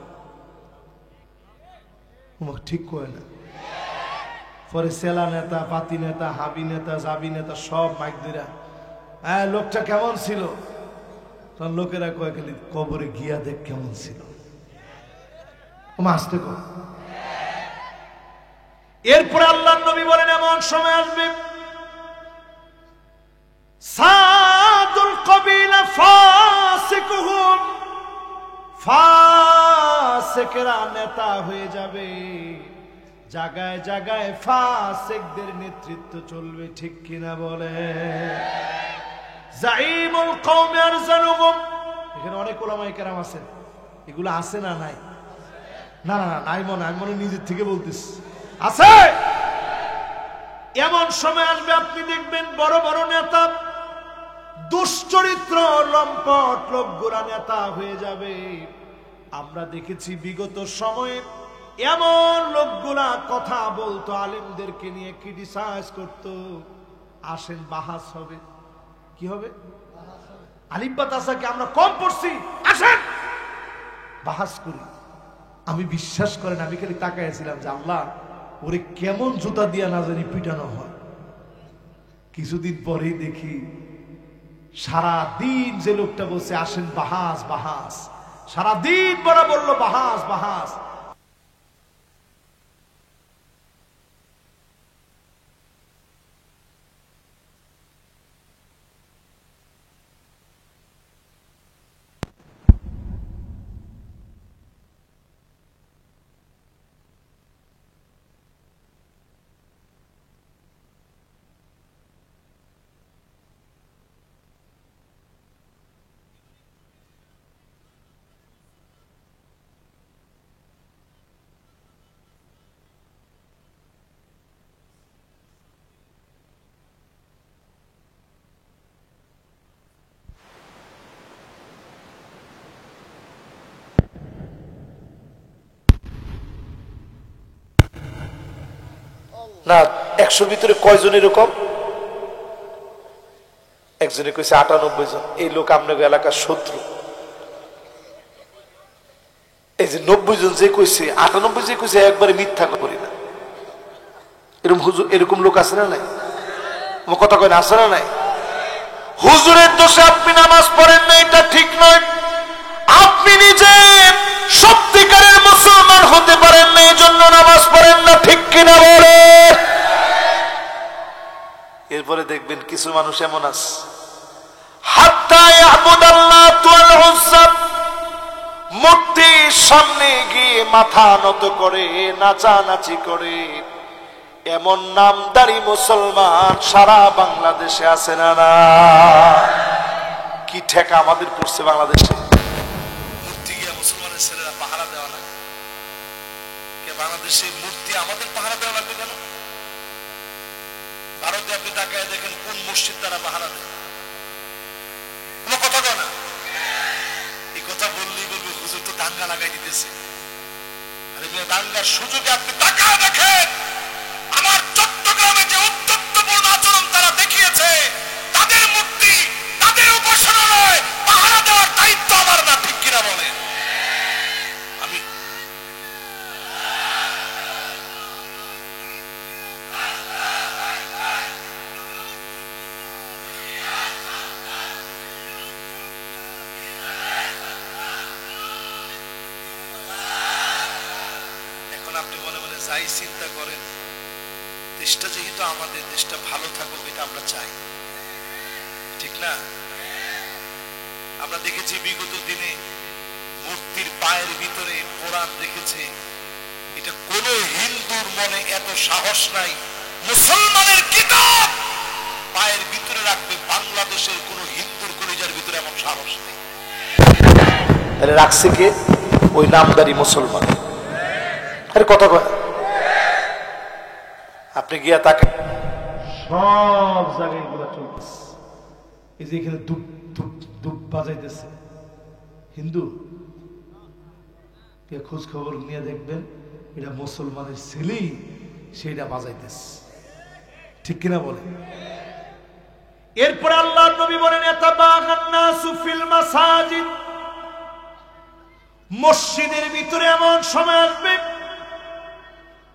ঠিক কয় না। পরে সেলা নেতা, পাতি নেতা, হাবি নেতা, জাবি নেতা সব মাইক দিরা, হ্যাঁ লোকটা কেমন ছিল? তখন লোকেরা কয় খালি কবরে গিয়া দেখ কেমন ছিল। আসতে কর। এরপরে আল্লাহর নবী বলেন এমন সময় আসবে সাদুল কবিলা ফাসিকুহুম ফাসেকেরা নেতা হয়ে যাবে, জায়গায় জায়গায় ফাসেকদের নেতৃত্ব চলবে, ঠিক কিনা বলে? জাইমুল কওমি আরজানুহুম, এখানে অনেক ওলামায়ে কেরাম আছেন, এগুলো আছে না নাই? না না নাই মনে, আমি মনে নিজের থেকে বলতেছি আছে। এমন সময় আসবে আপনি দেখবেন বড় বড় নেতা, দুশ্চরিত্র লম্পট লোকগুলা নেতা হয়ে যাবে। আমরা দেখেছি বিগত সময়ে এমন লোকগুলা কথা বলতো, আলেমদেরকে নিয়ে ক্রিটিসাইজ করত। আসেন বাহাস হবে, কি হবে? আলিফ তাসাকে আমরা কম পড়ছি, আসেন বাহাস করি। আমি বিশ্বাস করেন, আমি খালি তাকাইছিলাম যে আল্লাহ ওরে কেমন জুতা দিয়া না জানি পিটানো হয়। কিছুদিন পরেই দেখি সারা দিন যে লোকটা বলছে আসেন বাহাস বাহাস, সারা দিন বড় বলল বাহাস বাহাস। না 100 ভিতরে কয়জন এরকম? একজনে কইছে 98 জন। এই লোক আপনার এলাকার শত্রু। এই যে 90 জন যে কইছে, 98 যে কইছে একবারে মিথ্যা করি না। এরকম হুজুর, এরকম লোক আছে না নাই? আমার কথা কয় না, আছে না নাই? হুজুরের দোষে আপনি নামাজ পড়েন না, এটা ঠিক নয়। আপনি নিজে সত্যিকারের মুসলমান হতে পারেন না, এই জন্য নামাজ পড়েন না, ঠিক কিনা বলে? এরপরে দেখবেন কিছু মানুষ এমন আছে, হাত্তা ইয়াবুদাল্লাহু ওয়াল উজ্জা, মূর্তির সামনে গিয়ে মাথা নত করে নাচানাচি করে। এমন নামদারি মুসলমান সারা বাংলাদেশে আছে না? না, কি ঠেকা আমাদের পড়ছে বাংলাদেশে। মূর্তি গিয়ে মুসলমানের ছেলেরা পাহারা দেওয়া লাগে। বাংলাদেশে মূর্তি আমাদের পাহারা দেওয়া লাগবে কেন? ভারতে আপনি তাকায় দেখেন কোন মসজিদ তারা পাহারা দেয়, কোনো কথা কয় না। এই কথা বললেই বলবে হুজুর তো দাঙ্গা লাগাই দিতেছে। আরে দাঙ্গার সুযোগে আপনি তাকায় দেখেন আমার চট্টগ্রামে যে উত্তপ্তপূর্ণ আচরণ তারা দেখিয়েছে, তাদের মূর্তি, তাদের উপাসনালয় পাহারা দেওয়ার দায়িত্ব আমার না, ঠিক কিনা বলে? আমি আপনি মনে মনে যাই চিন্তা করেন, দেশটা যেহেতু আমাদের, দেশটা ভালো থাকুক এটা আমরা চাই, ঠিক না? আমরা দেখেছি বিগত দিনে মূর্তির পায়ের ভিতরে কোরআন রেখেছে। এটা কোন হিন্দুর মনে এত সাহস নাই মুসলমানের কিতাব পায়ের ভিতরে রাখবে, বাংলাদেশের কোন হিন্দুর কলিজার ভিতরে এমন সাহস নেই। তাহলে রাখছে কে? ওই নামদারি মুসলমান। আরে কথা কয়, আপনি গিয়া তাকে সব জায়গায় এগুলা চলতেছে। এই যে এখানে ধূপ ধূপ ধূপ বাজাইতেছে হিন্দু, খোঁজ খবর নিয়ে দেখবেন এটা মুসলমানের ছেলেই সেইটা বাজাইতেছে, ঠিক কিনা বলে? এরপরে আল্লাহর নবী বলেন ইয়াতাবাগান নাসু ফিল মাসাজিদ, মসজিদের ভিতরে এমন সময় আসবে,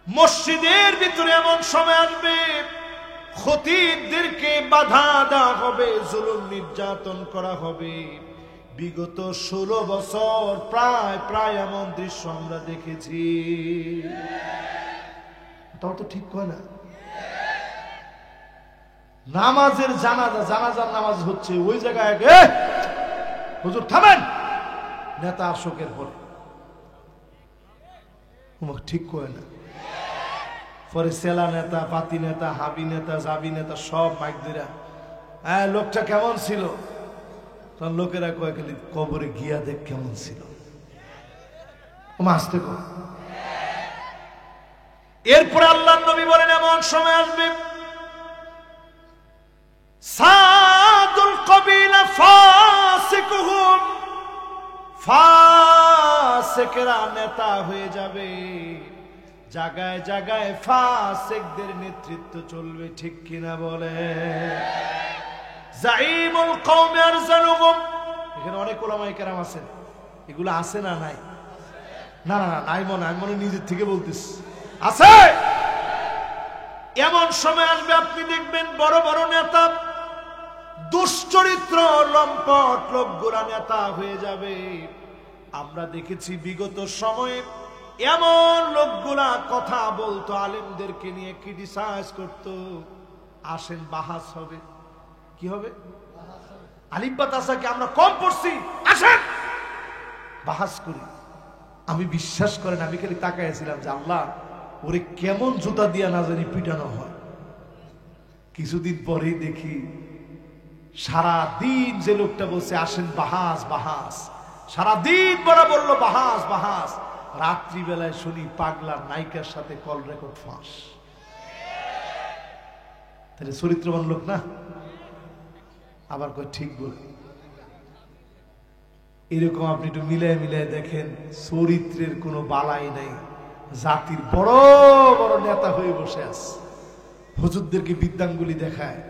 মসজিদের ভিতরে এমন সময় আসবে খতিবদেরকে বাধা দেওয়া হবে, জুলুম নির্যাতন করা হবে। বিগত 16 বছর প্রায় প্রায় এমন দৃশ্য আমরা দেখেছি। তাও তো ঠিক কয় না? নামাজের জানাজার নামাজ হচ্ছে, ওই জায়গায় হুজুর থামেন, নেতা অশোকের পরে ঠিক কয় না। পরে সেলা নেতা, পাতি নেতা, হাবি নেতা, জাবি নেতা সব মাইক ধরা, হ্যাঁ লোকটা কেমন ছিল? তখন লোকেরা কয় খালি কবরে গিয়া দেখ কেমন ছিল। আসতে কর। এরপরে আল্লাহর নবী বলেন এমন সময় আসবে সাদুল কবিলা ফাসিকুহুম, ফাসিকরা নেতা হয়ে যাবে, জায়গায় জায়গায় ফাসিকদের নেতৃত্ব চলবে, ঠিক কিনা বলে? জাইমুল কওমি আরজালুহুম, এখানে অনেক উলামায়ে কেরাম আছেন, এগুলো আছে না নাই? না না না, নাই মনে, আমি মনে নিজের থেকে বলতেছি আছে। এমন সময় আসবে আপনি দেখবেন বড় বড় নেতা, দুশ্চরিত্র লম্পট লোকগুলা নেতা হয়ে যাবে। আমরা দেখেছি বিগত সময়ে এমন লোকগুলা কথা বলতো, আলেমদেরকে নিয়ে ক্রিটিসাইজ করতো। আসেন বাহাস হবে, কি হবে? আলিফ বা তাসাকে আমরা কম পড়ছি, আসেন বাহাস করি। আমি বিশ্বাস করেন, আমি খালি তাকাইছিলাম যে আল্লাহ ওরে কেমন জুতা দিয়া না জানি পিটানো হয়। কিছুদিন পরেই দেখি সারা দিন যে লোকটা বলছে আসেন বাহাস বাহাস, সারা দিন বড় বললো বাহাস বাহাস, রাত্রিবেলায় শুনি পাগলার নায়িকার সাথে কল রেকর্ড ফাঁস। তাহলে চরিত্রবান লোক না? আবার কয় ঠিক বলে। এরকম আপনি একটু মিলায় মিলায় দেখেন, চরিত্রের কোনো বালাই নাই। জাতির বড় বড় নেতা হয়ে বসে আছে, হুজুরদেরকে বিদ্যাঙ্গুলি দেখায়,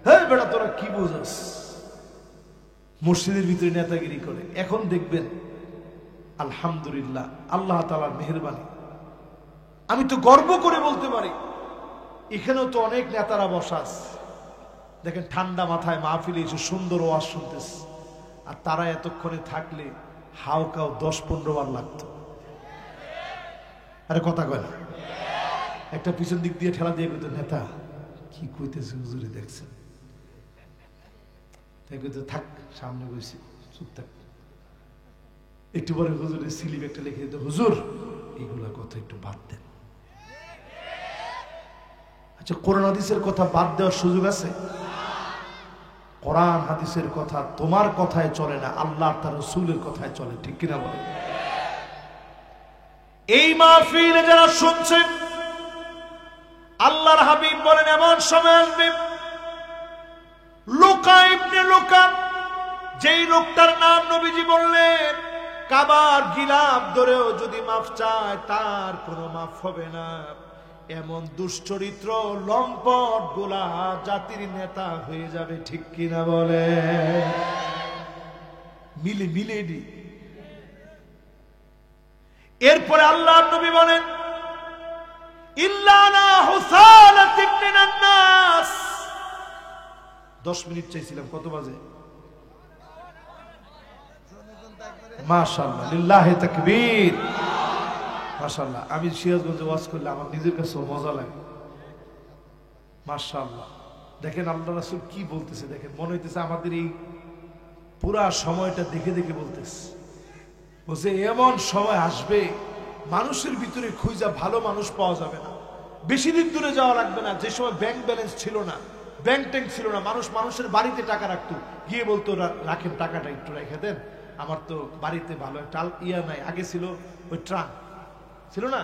হ্যাঁ বেটা তোরা কি বোঝাস, মসজিদের ভিতরে নেতাগিরি করে। এখন দেখবেন আলহামদুলিল্লাহ, আল্লাহ তাআলার মেহেরবানি, আমি তো গর্ব করে বলতে পারি এখানেও তো অনেক নেতারা বসা আছে। দেখেন ঠান্ডা মাথায় মাহফিলে এসে সুন্দর ওয়াজ শুনতেছে, আর তারা এতক্ষণে থাকলে হাওকাও 10-15 বার লাগতো। আরে কথা কয় না, একটা পিছন দিক দিয়ে ঠেলা দিয়ে কইতো নেতা কি কইতেছে হুজুরে দেখছেন, তাই কইতো থাক সামনে বসে চুপ থাক। একটু পরে হুজুরের স্লিপ একটা লিখে দিত, হুজুর এইগুলা কথা একটু বাদ দেন। আচ্ছা কোরআন হাদিসের কথা বাদ দেওয়ার সুযোগ আছে? কোরআন হাদিসের কথা তোমার কথায় চলে না, আল্লাহ তার রাসূলের কথায় চলে, ঠিক কিনা বলে? এই মাহফিলে যারা শুনছে, আল্লাহর হাবিব বলেন এমন সময় আসবে লুকা ইবনে লুকা, যেই লোকটার নাম নবীজি বললেন কাবার গিলাফ ধরেও যদি মাফ চায় তার কোনো মাফ হবে না। এমন দুশ্চরিত্র লম্পট গুলা জাতির নেতা হয়ে যাবে, ঠিক কিনা বলে? মিলে মিলে দি। এরপরে আল্লাহর নবী বলেন ইল্লানা হুসালাত ইবনে নাস। 10 মিনিট চাইছিলাম, কত বাজে? মাশাআল্লাহ, লিল্লাহি তাকবীর, মাশাআল্লাহ। আমি সিরাজগঞ্জে ওয়াজ করলে আমার নিজের কাছে মজা লাগে, মাশাআল্লাহ। দেখেন আল্লাহ রাসূল কি বলতেছে, দেখেন মনে হইতেছে আমাদের এই পুরা সময়টা দেখে দেখে বলতেছে। বলছে এমন সময় আসবে মানুষের ভিতরে খুঁজা ভালো মানুষ পাওয়া যাবে না, বেশি দিন দূরে যাওয়া লাগবে না। যে সময় ব্যাংক ব্যালেন্স ছিল না, ব্যাংক ট্যাঙ্ক ছিল না, মানুষ মানুষের বাড়িতে টাকা রাখতো, গিয়ে বলতো রাখেন টাকাটা একটু রেখে দেন, আমার তো বাড়িতে ভালো একটা ইয়া নাই। আগে ছিল ওই ট্রাঙ্ক ছিল না,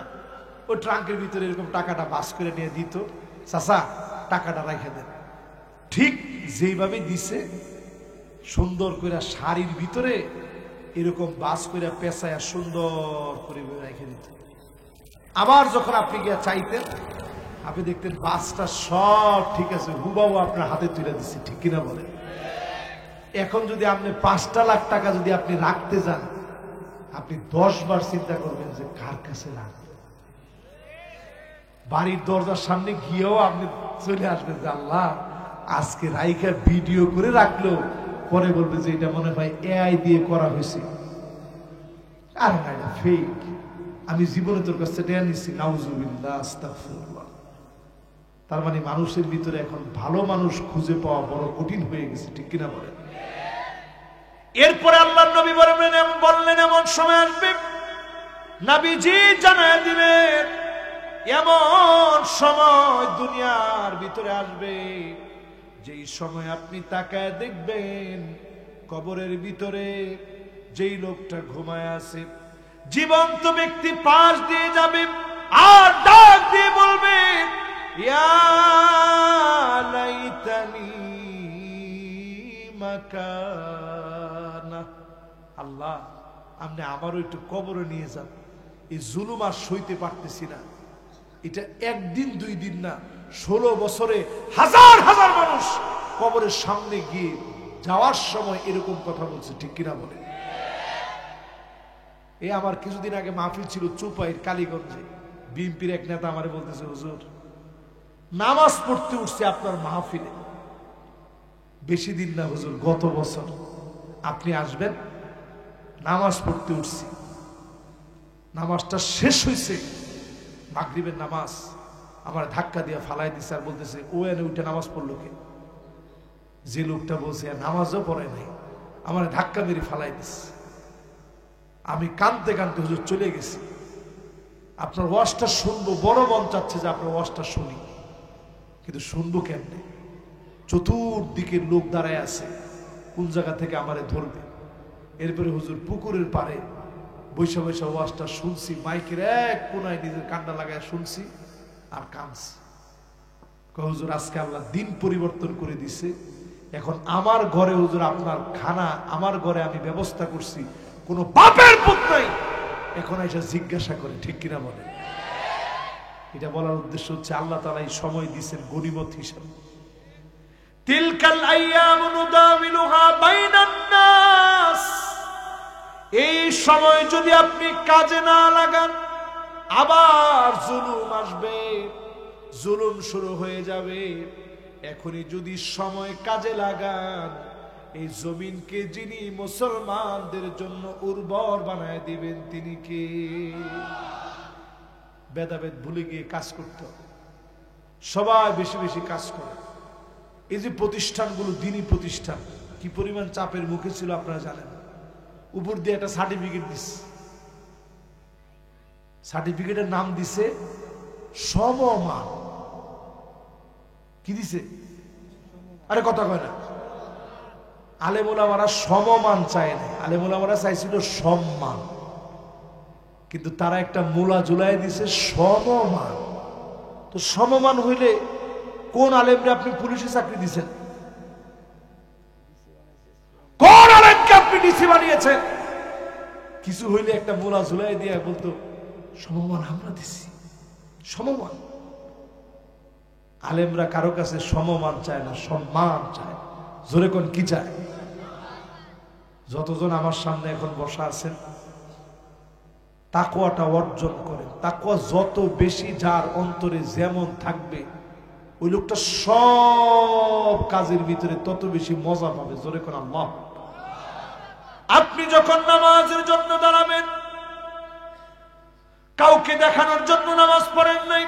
ওই ট্রাঙ্কের ভিতরে এরকম টাকাটা বাস করে নিয়ে দিত, চাচা টাকাটা রেখে দেন। ঠিক যেইভাবে দিছে সুন্দর করে শাড়ির ভিতরে এরকম বাস করে পেঁচায়া সুন্দর করে রেখে দিত। আবার যখন আপনি গিয়ে চাইতেন, আপনি দেখতেন বাসটা সব ঠিক আছে, হুবাহু আপনার হাতে তুলে দিচ্ছে, ঠিক কিনা বলে? এখন যদি আপনি 5টা লাখ টাকা যদি আপনি রাখতে যান, আপনি 10 বার চিন্তা করবেন যে কার কাছে রাখবেন। বাড়ির দরজার সামনে গিয়েও আপনি চলে আসবেন যে আল্লাহ আজকে রাইখা ভিডিও করে রাখলো, পরে বলবে যে এটা মনে হয় এআই দিয়ে করা হয়েছে, আর না এটা ফেক, আমি জীবনে তোর কাছে টেয়া নিচ্ছি, নাউজুবিল্লাহ আস্তাগফিরুল্লাহ। তার মানে মানুষের ভিতরে এখন ভালো মানুষ খুঁজে পাওয়া বড় কঠিন হয়ে গেছে, ঠিক কিনা বলেন? এরপরে আল্লাহর নবী বললেন এমন সময় আসবে নবীজি জানায় দিলেন এমন সময় দুনিয়ার ভিতরে আসবে যেই সময় আপনি তাকায় দেখবেন কবরের ভিতরে যেই লোকটা ঘুমায় আছে জীবন্ত ব্যক্তি পাশ দিয়ে যাবে আর ডাক দিয়ে বলবে ইয়া লাইতানি মাকানা, আল্লাহ আপনি আবারও একটু কবরে নিয়ে যান, এই জুলুম আর সইতে পারতেছি না। এটা একদিন দুই দিন না, 16 বছরে হাজার হাজার মানুষ কবরের সামনে গিয়ে যাওয়ার সময় এরকম কথা বলছে, ঠিক কিনা বলে? এই আমার কিছুদিন আগে মাহফিল ছিল চুপাইর কালীগঞ্জে, বিএনপির এক নেতা আমারে বলতেছে হুজুর নামাজ পড়তে উঠছে আপনার মাহফিলে, বেশি দিন না হুজুর গত বছর আপনি আসবেন, নামাজ পড়তে উঠছি, নামাজটা শেষ হয়েছে মাগরিবের নামাজ, আমার ধাক্কা দিয়ে ফালাই দিছে আর বলতেছে ও এনে উঠে নামাজ পড়লো কে? যে লোকটা বলছে নামাজও পড়ে নাই, আমার ধাক্কা মেরে ফালাই দিচ্ছে। আমি কাঁদতে কাঁদতে হুজুর চলে গেছি, আপনার ওয়াজটা শুনবো, বড় মন চাচ্ছে যে আপনার ওয়াজটা শুনি, কিন্তু শুনবো কেমনে? চতুর্দিকের লোক দাঁড়ায় আছে, কোন জায়গা থেকে আমারে ধরবে। এরপরে হুজুর পুকুরের পাড়ে বৈশা বৈশা ওয়াজটা শুনছি, মাইকের এক কোনায় নিজের কান্না লাগায় শুনছি আর কাঁদছি। হুজুর আজকে আল্লাহ দিন পরিবর্তন করে দিছে, এখন আমার ঘরে হুজুর আপনার খানা আমার ঘরে আমি ব্যবস্থা করছি, কোনো বাপের পুত নাই এখন এসে জিজ্ঞাসা করে, ঠিক কিনা বলে? এটা বলার উদ্দেশ্য হচ্ছে আল্লাহ তাআলা এই সময় দিয়েছেন গনিমত হিসাবে। তিলকাল আইয়ামু নুদামিলুহা বাইনান নাস, এই সময় যদি আপনি কাজে না লাগান আবার জুলুম আসবে, জুলুম শুরু হয়ে যাবে। এখনই যদি সময় কাজে লাগান, এই জমিনকে যিনি মুসলমানদের জন্য উর্বর বানায় দিবেন তিনি কে? ভেদাভেদ ভুলে গিয়ে কাজ করতে হবে, সবাই বেশি বেশি কাজ করে। এই যে প্রতিষ্ঠানগুলো দ্বীনি প্রতিষ্ঠান কি পরিমাণ চাপের মুখে ছিল আপনারা জানেন। উপর দিয়ে একটা সার্টিফিকেট দিচ্ছে, সার্টিফিকেটের নাম দিছে সমমান। কি দিছে? আরে কথা কয় না। আলেম ওলামারা সমমান চায় না, আলেম ওলামারা চাইছিল সম্মান, কিন্তু তারা একটা মূলা ঝুলাই দিছে সমমান। তো সমমান হইলে কোন আলেমরে আপনি পুলিশে চাকরি দিছেন? কোন আলেমকে আপনি ডিসি বানিয়েছেন? কিছু হইলে একটা মূলা ঝুলাই দিয়ে বলতো সমমান আমরা দিছি, সমমান। আলেমরা কারো কাছে সমমান চায় না, সম্মান চায়। জোরে কোন কি চায়? যতজন আমার সামনে এখন বসা আছেন তাকওয়াটা অর্জন করেন। তাকওয়া যত বেশি যার অন্তরে যেমন থাকবে ওই লোকটা সব কাজের ভিতরে তত বেশি মজা পাবে। জোরে কোন আল্লাহ। আপনি যখন নামাজের জন্য দাঁড়াবেন, কাউকে দেখানোর জন্য নামাজ পড়েন নাই,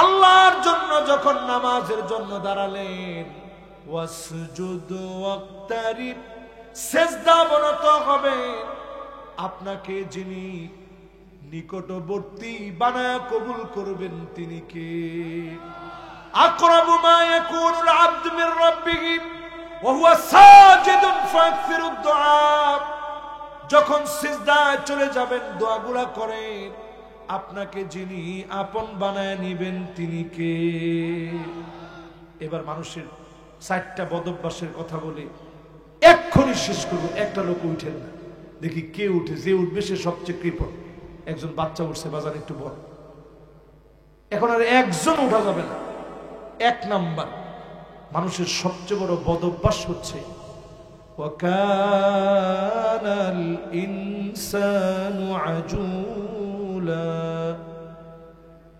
আল্লাহর জন্য যখন নামাজের জন্য দাঁড়ালেন, ওয়াসজুদ ওয়াক্তারিব, সিজদা অবনত হবে। আপনাকে যিনি নিকটবর্তী বানায়া কবুল করবেন তিনি কে? আকরাবু মা ইয়াকুনুল আবদু মির রাব্বিহি ওয়া হুয়া সাজিদুন ফাকসিরুদ দুআ। যখন সিজদায় চলে যাবেন দোয়াগুলা করেন, আপনাকে যিনি আপন বানায় নিবেন তিনি কে? এবার মানুষের 4টা বদভ্যাসের কথা বলে এক্ষুনি শেষ করবো। একটা লোক উঠেন না, দেখি কে উঠে। যে উঠবে সে সবচেয়ে কৃপণ। একজন বাচ্চা উঠছে, বাজার একটু বড়, এখন আর একজন উঠা যাবে না। 1 নাম্বার মানুষের সবচেয়ে বড় বদভ্যাস হচ্ছে ওয়াকানাল ইনসানু আজুলা।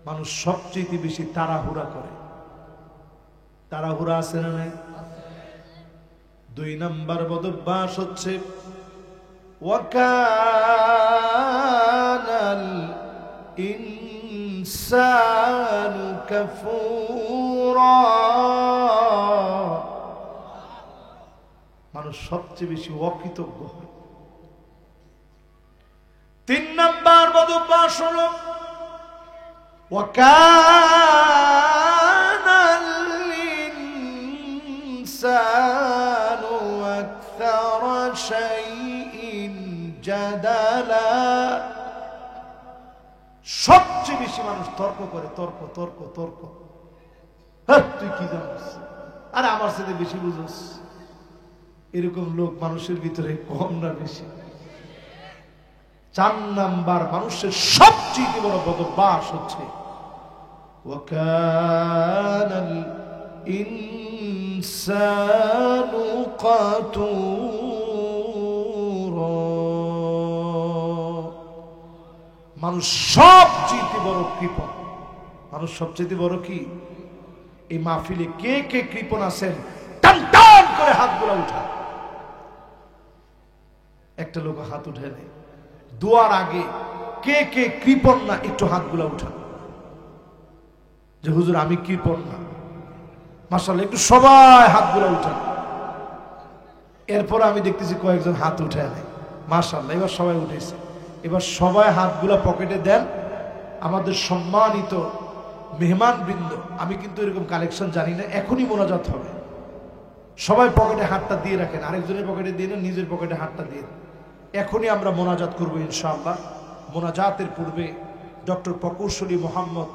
মানুষ সবচেয়ে বেশি তাড়াহুড়া করে। তাড়াহুড়া আছে না নাই? 2 নাম্বার বদভ্যাস হচ্ছে ওয়াকানাল ইনসানু কাফুরা। মানুষ সবচেয়ে বেশি অকৃতজ্ঞ হয়। 3 নাম্বার বদভ্যাস হলো ওয়াকানাল ইনসানু আকসারা শাইইন জাদালা। সবচেয়ে বেশি মানুষ তর্ক করে, তর্ক তর্ক তর্ক। হ্যাঁ, তুই কি জানিস, আরে আমার সাথে বেশি বুঝোস। এরকম লোক মানুষের ভিতরে কম না বেশি? 4 নাম্বার মানুষের সবচেয়ে বড় বদভ্যাস হচ্ছে ওয়াকানাল ইনসানু কাতুরা। মানুষ সবচেয়ে বড় কৃপণ। মানুষ সবচেয়ে বড় কি? এই মাহফিলে কে কে কৃপণ আছেন টান টান করে হাতগুলো উঠা। একটা লোক হাত উঠে নেই। দোয়ার আগে কে কে কৃপণ না একটু হাতগুলা উঠা, যে হুজুর আমি কৃপণ না। মাশাআল্লাহ, একটু সবাই হাতগুলা উঠান। এরপর আমি দেখতেছি কয়েকজন হাত উঠে নেয়। মাশাআল্লাহ, এবার সবাই উঠেছে। এবার সবাই হাতগুলা পকেটে দেন। আমাদের সম্মানিত মেহমান বৃন্দ, আমি কিন্তু এরকম কালেকশন জানি না, এখনই মোনাজাত হবে। সবাই পকেটে হাতটা দিয়ে রাখেন, আরেকজনের পকেটে দিয়ে না, নিজের পকেটে হাতটা দিয়ে। এখনই আমরা মোনাজাত করবো ইনশাআল্লাহ। মোনাজাতের পূর্বে ডক্টর প্রকৌশলী মোহাম্মদ